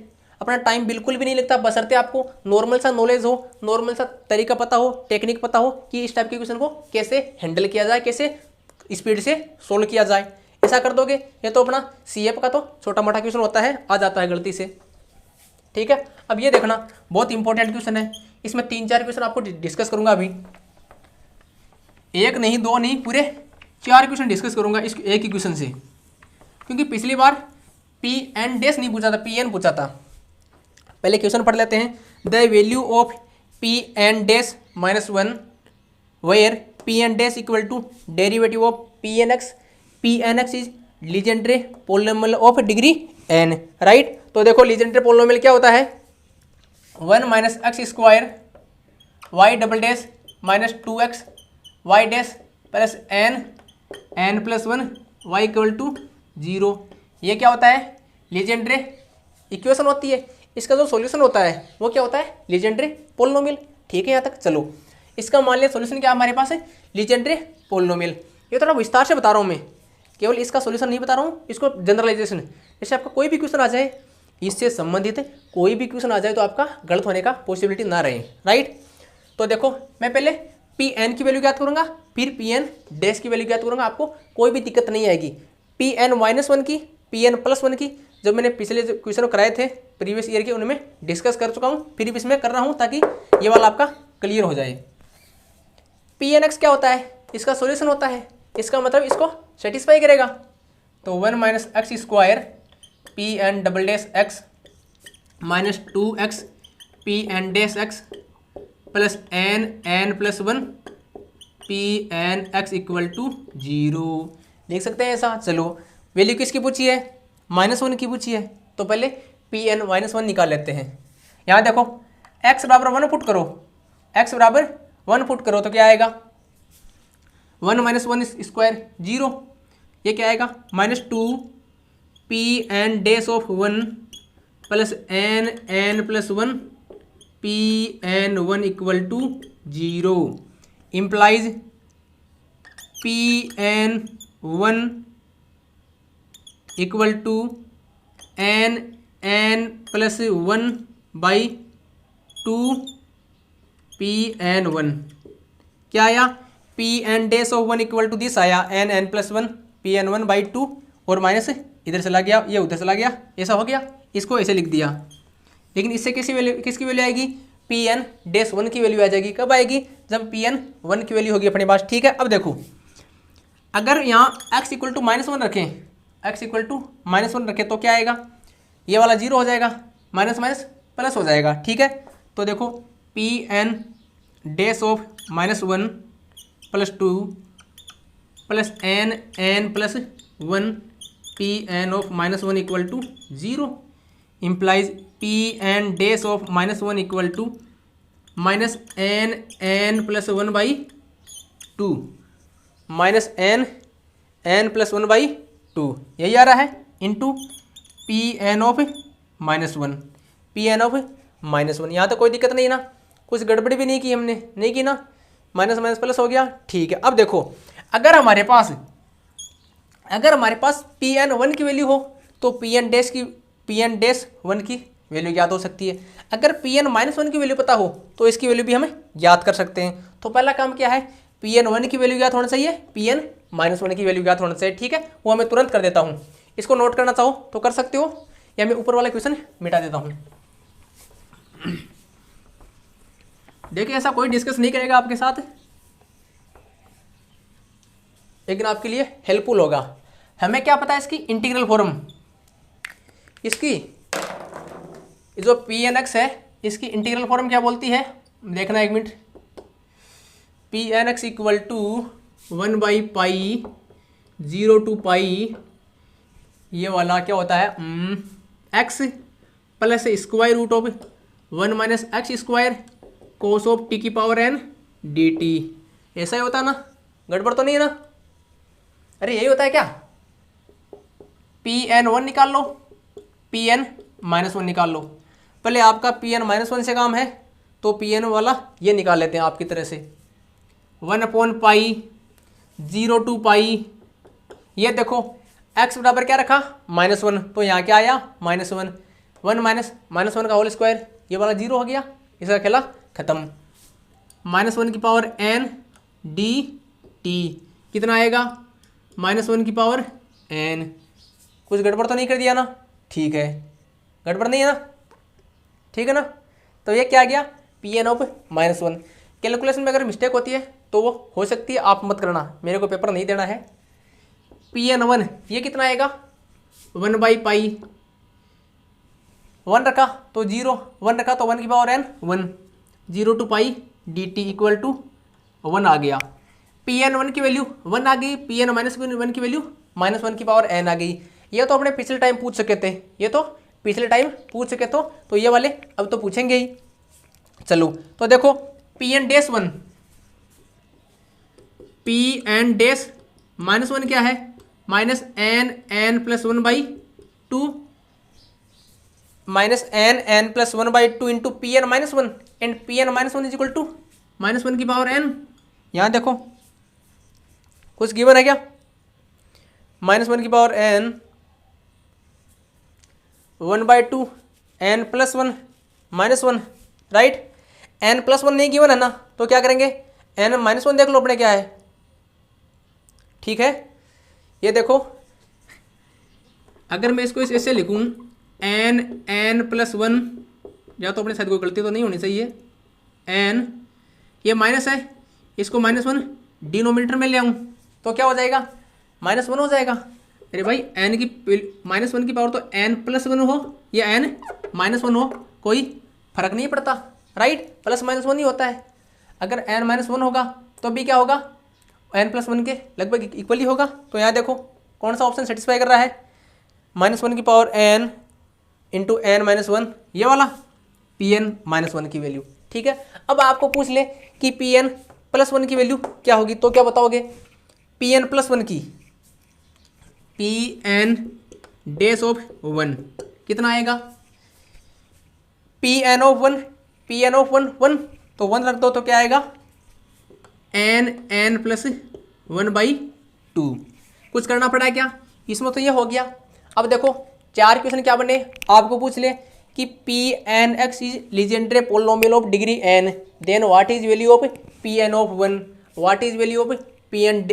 अपना टाइम बिल्कुल भी नहीं लगता, बशर्ते आपको नॉर्मल सा नॉलेज हो, नॉर्मल सा तरीका पता हो, टेक्निक पता हो कि इस टाइप के क्वेश्चन को कैसे हैंडल किया जाए, कैसे स्पीड से सोल्व किया जाए। ऐसा कर दोगे, ये तो अपना CF का तो छोटा मोटा क्वेश्चन होता है, आ जाता है गलती से, ठीक है। अब ये देखना बहुत इंपॉर्टेंट क्वेश्चन है, इसमें 3-4 क्वेश्चन आपको डिस्कस करूंगा अभी, एक नहीं दो नहीं, पूरे 4 क्वेश्चन डिस्कस करूंगा इस एक ही क्वेश्चन से, क्योंकि पिछली बार PN डैश नहीं पूछा था, PN पूछा था। पहले क्वेश्चन पढ़ लेते हैं। The value of PN dash -1 where PN dash equal to derivative of PNX, PNX is Legendre polynomial of degree n, right. तो देखो लीजेंड्रे पोलिनोमियल क्या होता है, 1 - x square y double dash -2x y dash plus n plus 1 y equal to 0। ये क्या होता है, Legendre equation होती है। इसका जो सॉल्यूशन होता है वो क्या होता है, लीजेंड्रे पोलिनोमियल। ठीक है यहाँ तक। चलो इसका मान लिया सॉल्यूशन क्या हमारे पास है, लीजेंड्रे पोलिनोमियल। ये थोड़ा विस्तार से बता रहा हूँ मैं, केवल इसका सॉल्यूशन नहीं बता रहा हूँ, इसको जनरलाइजेशन। जैसे आपका कोई भी क्वेश्चन आ जाए, इससे संबंधित कोई भी क्वेश्चन आ जाए तो आपका गलत होने का पॉसिबिलिटी ना रहे, राइट। तो देखो मैं पहले पी एन की वैल्यू ज्ञात करूंगा, फिर पी एन डैश की वैल्यू ज्ञात करूंगा, आपको कोई भी दिक्कत नहीं आएगी। पी एन -1 की, पी एन +1 की, जब मैंने पिछले जो क्वेश्चन कराए थे प्रीवियस ईयर के उनमें डिस्कस कर चुका हूँ, फिर इसमें कर रहा हूँ ताकि ये वाला आपका क्लियर हो जाए। पी एन एक्स क्या होता है, इसका सोल्यूशन होता है, इसका मतलब इसको सेटिस्फाई करेगा। तो 1 - x² P N double dash x -2x P N dash x plus n+1 P N x equal to 0। देख सकते हैं ऐसा। चलो वैल्यू किसकी पूछी है, -1 की पूछी है, तो पहले पी एन -1 निकाल लेते हैं। यहाँ देखो x बराबर 1 पुट करो, x बराबर 1 पुट करो तो क्या आएगा, 1 - 1² 0। ये क्या आएगा, -2 P N dash of 1 plus n+1 P N 1 equal to 0 implies P N 1 equal to n+1 by 2 P N 1। क्या आया, P N dash of 1 equal to this आया n+1 पी एन 1 बाई 2 और माइनस इधर चला गया, ये उधर चला गया, ऐसा हो गया। इसको ऐसे लिख दिया, लेकिन इससे किसकी वैल्यू आएगी, पी एन डैश 1 की वैल्यू आ जाएगी। कब आएगी, जब पी एन 1 की वैल्यू होगी अपने पास। ठीक है। अब देखो अगर यहाँ x इक्वल टू -1 रखें, x इक्वल टू -1 रखें तो क्या आएगा, ये वाला 0 हो जाएगा, माइनस माइनस प्लस हो जाएगा। ठीक है। तो देखो P N dash of -1 plus 2 plus n+1 P N of -1 equal to 0 implies P N dash of -1 equal to -n+1 by 2 -n+1/2 यही आ रहा है, into P N of -1, P N of -1। यहाँ तो कोई दिक्कत नहीं ना, कुछ गड़बड़ी भी नहीं की हमने, नहीं की ना, माइनस माइनस प्लस हो गया। ठीक है। अब देखो अगर हमारे पास पी एन 1 की वैल्यू हो तो पी एन डैश 1 की वैल्यू ज्ञात हो सकती है। अगर पी एन -1 की वैल्यू पता हो तो इसकी वैल्यू भी हमें ज्ञात कर सकते हैं। तो पहला काम क्या है, पी एन 1 की वैल्यू ज्ञात होना चाहिए, पी एन -1 की वैल्यू ज्ञात होना चाहिए। ठीक है, वो हमें तुरंत कर देता हूँ। इसको नोट करना चाहो तो कर सकते हो, या मैं ऊपर वाला क्वेश्चन मिटा देता हूँ। देखिए ऐसा कोई डिस्कस नहीं करेगा आपके साथ, लेकिन आपके लिए हेल्पफुल होगा। हमें क्या पता है इसकी इंटीग्रल फॉर्म, इसकी जो पी एन एक्स है इसकी इंटीग्रल फॉर्म क्या बोलती है, देखना एक minute. P N x equal to 1/π 0 to π, ये वाला क्या होता है, x plus square root of 1 - x² cos of t की पावर n dt। ऐसा ही होता है ना, गड़बड़ तो नहीं है ना। अरे यही होता है क्या, पी एन 1 निकाल लो, पी एन -1 निकाल लो। पहले आपका पी एन -1 से काम है तो पी एन वाला ये निकाल लेते हैं आपकी तरह से, 1/π 0 to π। ये देखो x बराबर क्या रखा, -1, तो यहाँ क्या आया -1, 1 - -1 का होल स्क्वायर, ये वाला 0 हो गया, इसका खेला खत्म। -1 की पावर n dt कितना आएगा, -1 की पावर n। कुछ गड़बड़ तो नहीं कर दिया ना, ठीक है, गड़बड़ नहीं है ना, ठीक है ना। तो ये क्या आ गया, पी एन ऑफ -1। कैलकुलेशन में अगर मिस्टेक होती है तो वो हो सकती है, आप मत करना, मेरे को पेपर नहीं देना है। पी एन 1 ये कितना आएगा, 1/π 1 रखा तो 0, 1 रखा तो 1 की power n 1, 0 to π dt equal to 1 आ गया। पी एन 1 की वैल्यू 1 आ गई, पी एन -1 की वैल्यू -1 की पावर n आ गई। ये तो अपने पिछले टाइम पूछ सके थे, ये तो पिछले टाइम पूछ सके तो ये वाले अब तो पूछेंगे ही। चलो तो देखो P N dash 1, P N dash -1 क्या है, -n+1/2 minus N N plus 1/2 into P N minus 1 and P N minus 1 is equal to -1 की पावर एन। यहाँ देखो कुछ गिवन है क्या, -1 की power N 1/2 N plus 1 -1, right. N plus 1 नहीं गिवन है ना, तो क्या करेंगे, एन -1 देख लो अपने क्या है, ठीक है। ये देखो अगर मैं इसको ऐसे लिखूं एन एन प्लस 1, या तो अपने साथ कोई गलती तो नहीं होनी चाहिए, एन ये माइनस है, इसको -1 डिनोमिनेटर में ले आऊँ तो क्या हो जाएगा, -1 हो जाएगा। अरे भाई एन की -1 की पावर तो एन प्लस 1 हो या एन -1 हो, कोई फर्क नहीं पड़ता, राइट, प्लस -1 ही होता है। अगर एन -1 होगा तो भी क्या होगा, एन प्लस 1 के लगभग इक्वली होगा। तो यहाँ देखो कौन सा ऑप्शन सेटिस्फाई कर रहा है, -1 की पावर एन इंटू एन -1, ये वाला पी एन -1 की वैल्यू, ठीक है। अब आपको पूछ ले कि पी एन प्लस 1 की वैल्यू क्या होगी, तो क्या बताओगे, पी एन प्लस 1 की पी एन डेस ऑफ 1 कितना आएगा, P N of 1 P N of 1 तो 1 रख दो तो क्या आएगा, एन एन प्लस 1/2। कुछ करना पड़ा है क्या इसमें, तो ये हो गया। अब देखो 4 क्वेश्चन क्या बने, आपको पूछ ले कि P N x is Legendre polynomial of degree N, then what is value of P N of 1, what is value of P N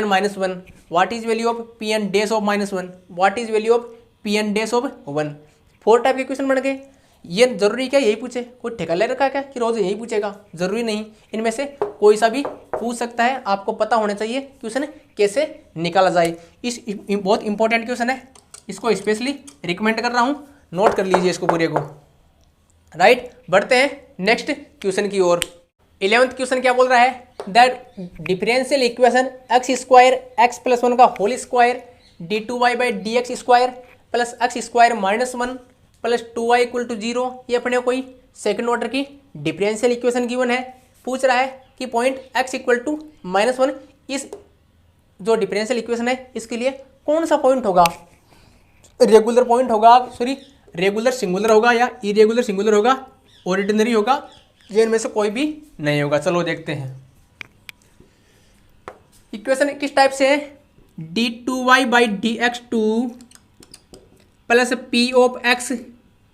-1, what is value of P N dash of -1, what is value of P N dash of 1। 4 type के question बन गए। ये जरूरी क्या यही पूछे, कोई ठेका ले रखा है क्या कि रोज यही पूछेगा, जरूरी नहीं, इनमें से कोई सा भी पूछ सकता है। आपको पता होना चाहिए क्वेश्चन कैसे निकाला जाए। इस बहुत इंपॉर्टेंट क्वेश्चन है, इसको स्पेशली रिकमेंड कर रहा हूँ, नोट कर लीजिए इसको पूरे को, राइट। बढ़ते हैं नेक्स्ट क्वेश्चन की ओर। 11th क्वेश्चन क्या बोल रहा है, that differential equation x square x plus 1 का whole square d2y/dx² plus x² -1 plus 2y = 0, ये अपने कोई सेकंड ऑर्डर की डिफरेंशियल इक्वेशन गिवन है। पूछ रहा है कि पॉइंट x = -1 इस जो डिफरेंशियल इक्वेशन है इसके लिए कौन सा पॉइंट होगा, रेगुलर पॉइंट होगा, सॉरी रेगुलर सिंगुलर होगा या इरेगुलर सिंगुलर होगा, ऑर्डिनरी होगा, ये इनमें से कोई भी नहीं होगा। चलो देखते हैं इक्वेशन किस टाइप से है, d2y/dx2 plus p of x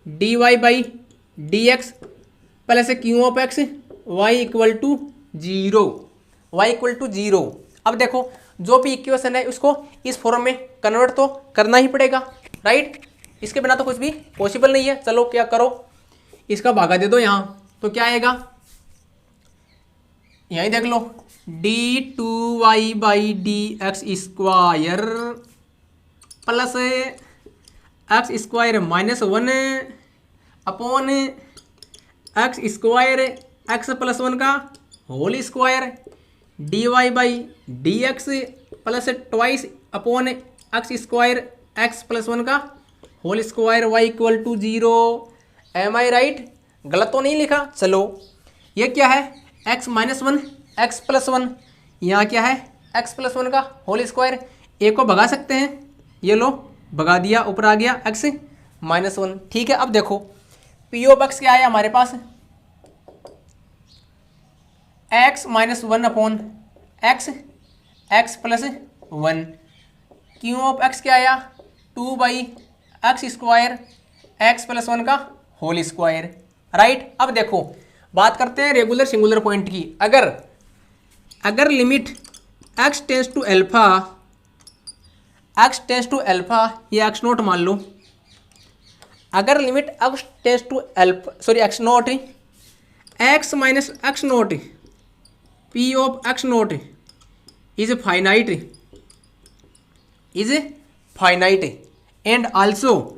dy/dx plus q of x y = 0, y = 0। अब देखो जो भी इक्वेशन है उसको इस फॉर्म में कन्वर्ट तो करना ही पड़ेगा, राइट, इसके बिना तो कुछ भी पॉसिबल नहीं है। चलो क्या करो, इसका भागा दे दो यहाँ, तो क्या आएगा, यहीं देख लो d2y/dx² plus x² -1 upon x² x plus 1 का whole square dy/dx plus twice upon x² x plus 1 का whole square y = 0। Am I right, गलत तो नहीं लिखा। चलो ये क्या है, x -1 x प्लस 1, यहाँ क्या है x प्लस 1 का होल स्क्वायर, ए को भगा सकते हैं, ये लो भगा दिया, ऊपर आ गया x -1, ठीक है। अब देखो p ऑफ x क्या है हमारे पास, x -1 upon x plus 1, q of x क्या आया 2/x² x प्लस 1 का होल स्क्वायर, राइट। अब देखो बात करते हैं रेगुलर सिंगुलर पॉइंट की। अगर limit x tends to alpha ये x0 मान लो, अगर limit x tends to alpha x0 x minus x0 p of x0 is finite and also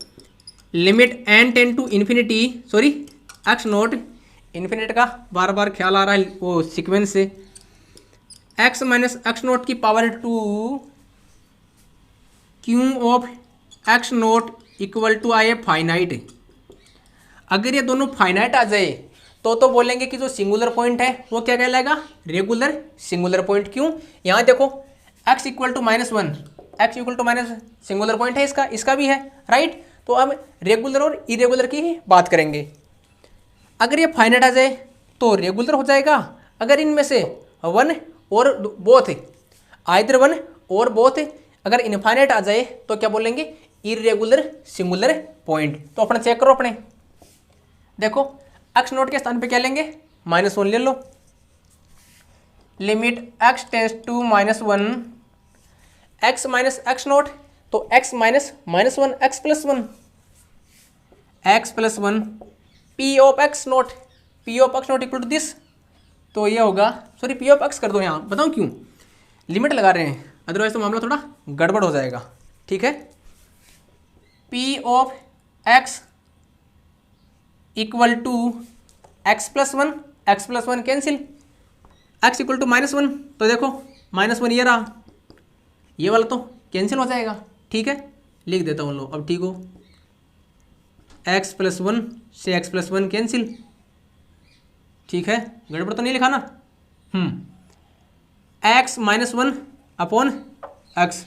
limit n tend to infinity, sorry x0 infinite का बार बार ख्याल आ रहा है वो सीक्वेंस से, x माइनस x0 की पावर 2 q ऑफ x0 = आए finite. अगर ये दोनों फाइनाइट आ जाए तो बोलेंगे कि जो सिंगुलर पॉइंट है वो क्या कहलाएगा, रेगुलर सिंगुलर पॉइंट। क्यों, यहाँ देखो x = -1, x = सिंगुलर पॉइंट है, इसका भी है, राइट। तो अब रेगुलर और इरेगुलर की ही बात करेंगे। अगर ये फाइनाइट आ जाए तो रेगुलर हो जाएगा, अगर इनमें से वन और बोथ, आइदर वन और बोथ, अगर इनफाइनाइट आ जाए तो क्या बोलेंगे, इरेगुलर सिंगुलर पॉइंट। तो अपना चेक करो, अपने देखो एक्स नोट के स्थान पे क्या लेंगे, -1 ले लो। Limit x tends to -1 x minus X naught, तो x minus -1 x plus 1 x plus 1 p of x naught, p of x naught equal to this. तो ये होगा, सॉरी p ऑफ x कर दो, यहाँ बताऊँ क्यों, लिमिट लगा रहे हैं, अदरवाइज तो मामला थोड़ा गड़बड़ हो जाएगा। ठीक है, p of x equal to x plus 1 cancel, x equal to -1, तो देखो -1 ये रहा, ये वाला तो कैंसिल हो जाएगा। ठीक है, लिख देता हूँ, लो अब ठीक हो, x प्लस 1 से x प्लस 1 कैंसिल। ठीक है, गड़बड़ तो नहीं लिखा ना। x -1 अपॉन x,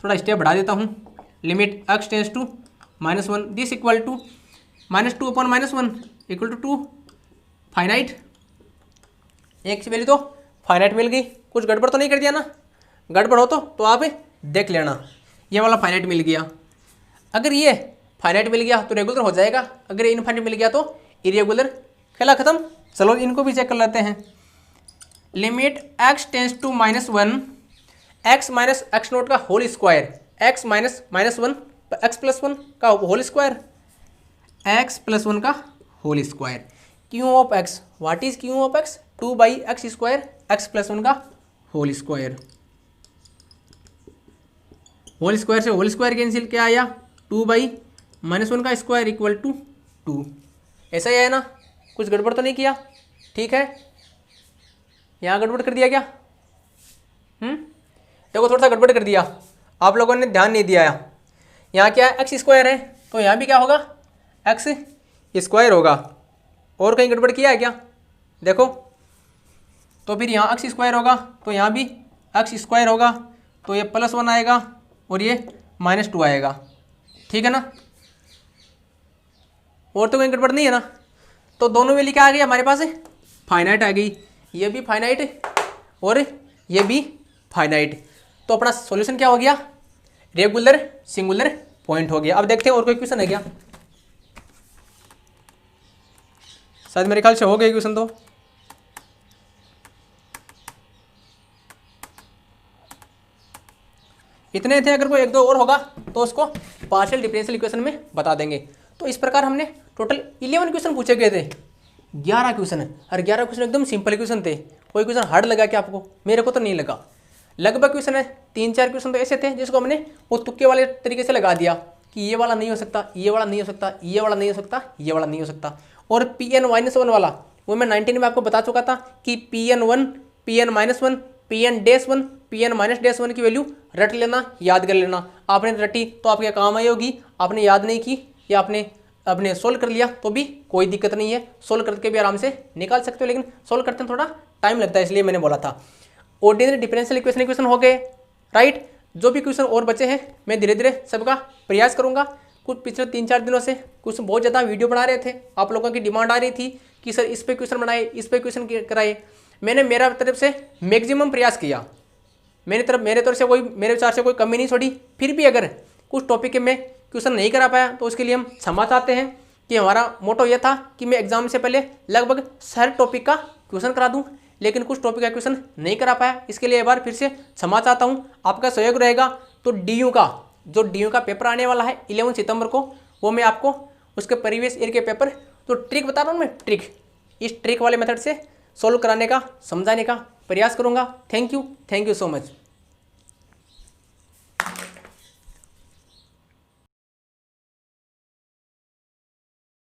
थोड़ा स्टेप बढ़ा देता हूँ, limit x tends to -1 this equal to -2 upon -1 equal to 2, finite, एक वैल्यू तो फाइनाइट मिल गई। कुछ गड़बड़ तो नहीं कर दिया ना, गड़बड़ हो तो आप देख लेना। ये वाला फाइनाइट मिल गया, अगर ये फाइनाइट मिल गया तो रेगुलर हो जाएगा, अगर इनफाइनाइट मिल गया तो इरेगुलर। खेला खत्म। चलो इनको भी चेक कर लेते हैं। Limit x tends to -1 x minus X naught का whole square, x minus -1 x plus 1 का होल स्क्वायर, x प्लस 1 का whole square, Q of x, what is Q of x, 2/x square x plus 1 का whole square, whole square से whole square cancel, क्या आया 2/-1 का square equal to 2। ऐसा ही है ना, कुछ गड़बड़ तो नहीं किया। ठीक है, यहाँ गड़बड़ कर दिया क्या, देखो थोड़ा सा गड़बड़ कर दिया, आप लोगों ने ध्यान नहीं दिया। यहाँ क्या है, एक्स स्क्वायर है, तो यहाँ भी क्या होगा, एक्स स्क्वायर होगा। और कहीं गड़बड़ किया है क्या, देखो, तो फिर यहाँ एक्स स्क्वायर होगा, तो यहाँ भी एक्स स्क्वायर होगा, तो ये +1 आएगा और ये -2 आएगा। ठीक है ना, और तो कहीं गड़बड़ नहीं है ना। तो दोनों वैल्यू क्या आ गई हमारे पास, फाइनाइट आ गई, ये भी फाइनाइट और ये भी फाइनाइट। तो अपना सॉल्यूशन क्या हो गया, रेगुलर सिंगुलर पॉइंट हो गया। अब देखते हैं और कोई क्वेश्चन है क्या, शायद मेरे ख्याल से हो गए क्वेश्चन। तो इतने थे, अगर कोई एक दो और होगा तो उसको पार्शियल डिफरेंशियल इक्वेशन में बता देंगे। तो इस प्रकार हमने टोटल 11 क्वेश्चन पूछे गए थे, 11 क्वेश्चन है, और 11 क्वेश्चन एकदम सिंपल क्वेश्चन थे। कोई क्वेश्चन हार्ड लगा क्या आपको, मेरे को तो नहीं लगा। लगभग क्वेश्चन है 3-4 क्वेश्चन तो ऐसे थे जिसको हमने वो तुक्के वाले तरीके से लगा दिया कि ये वाला नहीं हो सकता, ये वाला नहीं हो सकता, ये वाला नहीं हो सकता, ये वाला नहीं हो सकता। और Pn-1 वाला वो मैं 19 में आपको बता चुका था कि Pn1 Pn-1 Pn-1 Pn-1 की वैल्यू रट लेना, याद कर लेना। आपने रटी तो आपके काम आई होगी, आपने याद नहीं की या आपने सोल्व कर लिया तो भी कोई दिक्कत नहीं है, सोल्व करके भी आराम से निकाल सकते हो, लेकिन सोल्व करते हैं थोड़ा टाइम लगता है, इसलिए मैंने बोला था। ऑर्डिनरी डिफरेंशियल इक्वेशन हो गए, राइट। जो भी क्वेश्चन और बचे हैं मैं धीरे धीरे सबका प्रयास करूंगा। कुछ पिछले 3-4 दिनों से कुछ बहुत ज़्यादा वीडियो बना रहे थे, आप लोगों की डिमांड आ रही थी कि सर इस पे क्वेश्चन बनाए, इस पे क्वेश्चन कराए। मैंने मेरा तरफ से मैक्सिमम प्रयास किया, मेरे तरफ से मेरे विचार से कोई कमी नहीं छोड़ी। फिर भी अगर कुछ टॉपिक में क्वेश्चन नहीं करा पाया तो उसके लिए हम क्षमा चाहते हैं कि हमारा मोटो ये था कि मैं एग्जाम से पहले लगभग हर टॉपिक का क्वेश्चन करा दूं, लेकिन कुछ टॉपिक का क्वेश्चन नहीं करा पाया। इसके लिए एक बार फिर से क्षमा चाहता हूं, आपका सहयोग रहेगा तो डी यू का पेपर आने वाला है 11 सितंबर को, वो मैं आपको उसके प्रीवियस ईयर के पेपर तो ट्रिक बता रहा हूँ मैं, इस ट्रिक वाले मेथड से सोल्व कराने का, समझाने का प्रयास करूँगा। Thank you so much.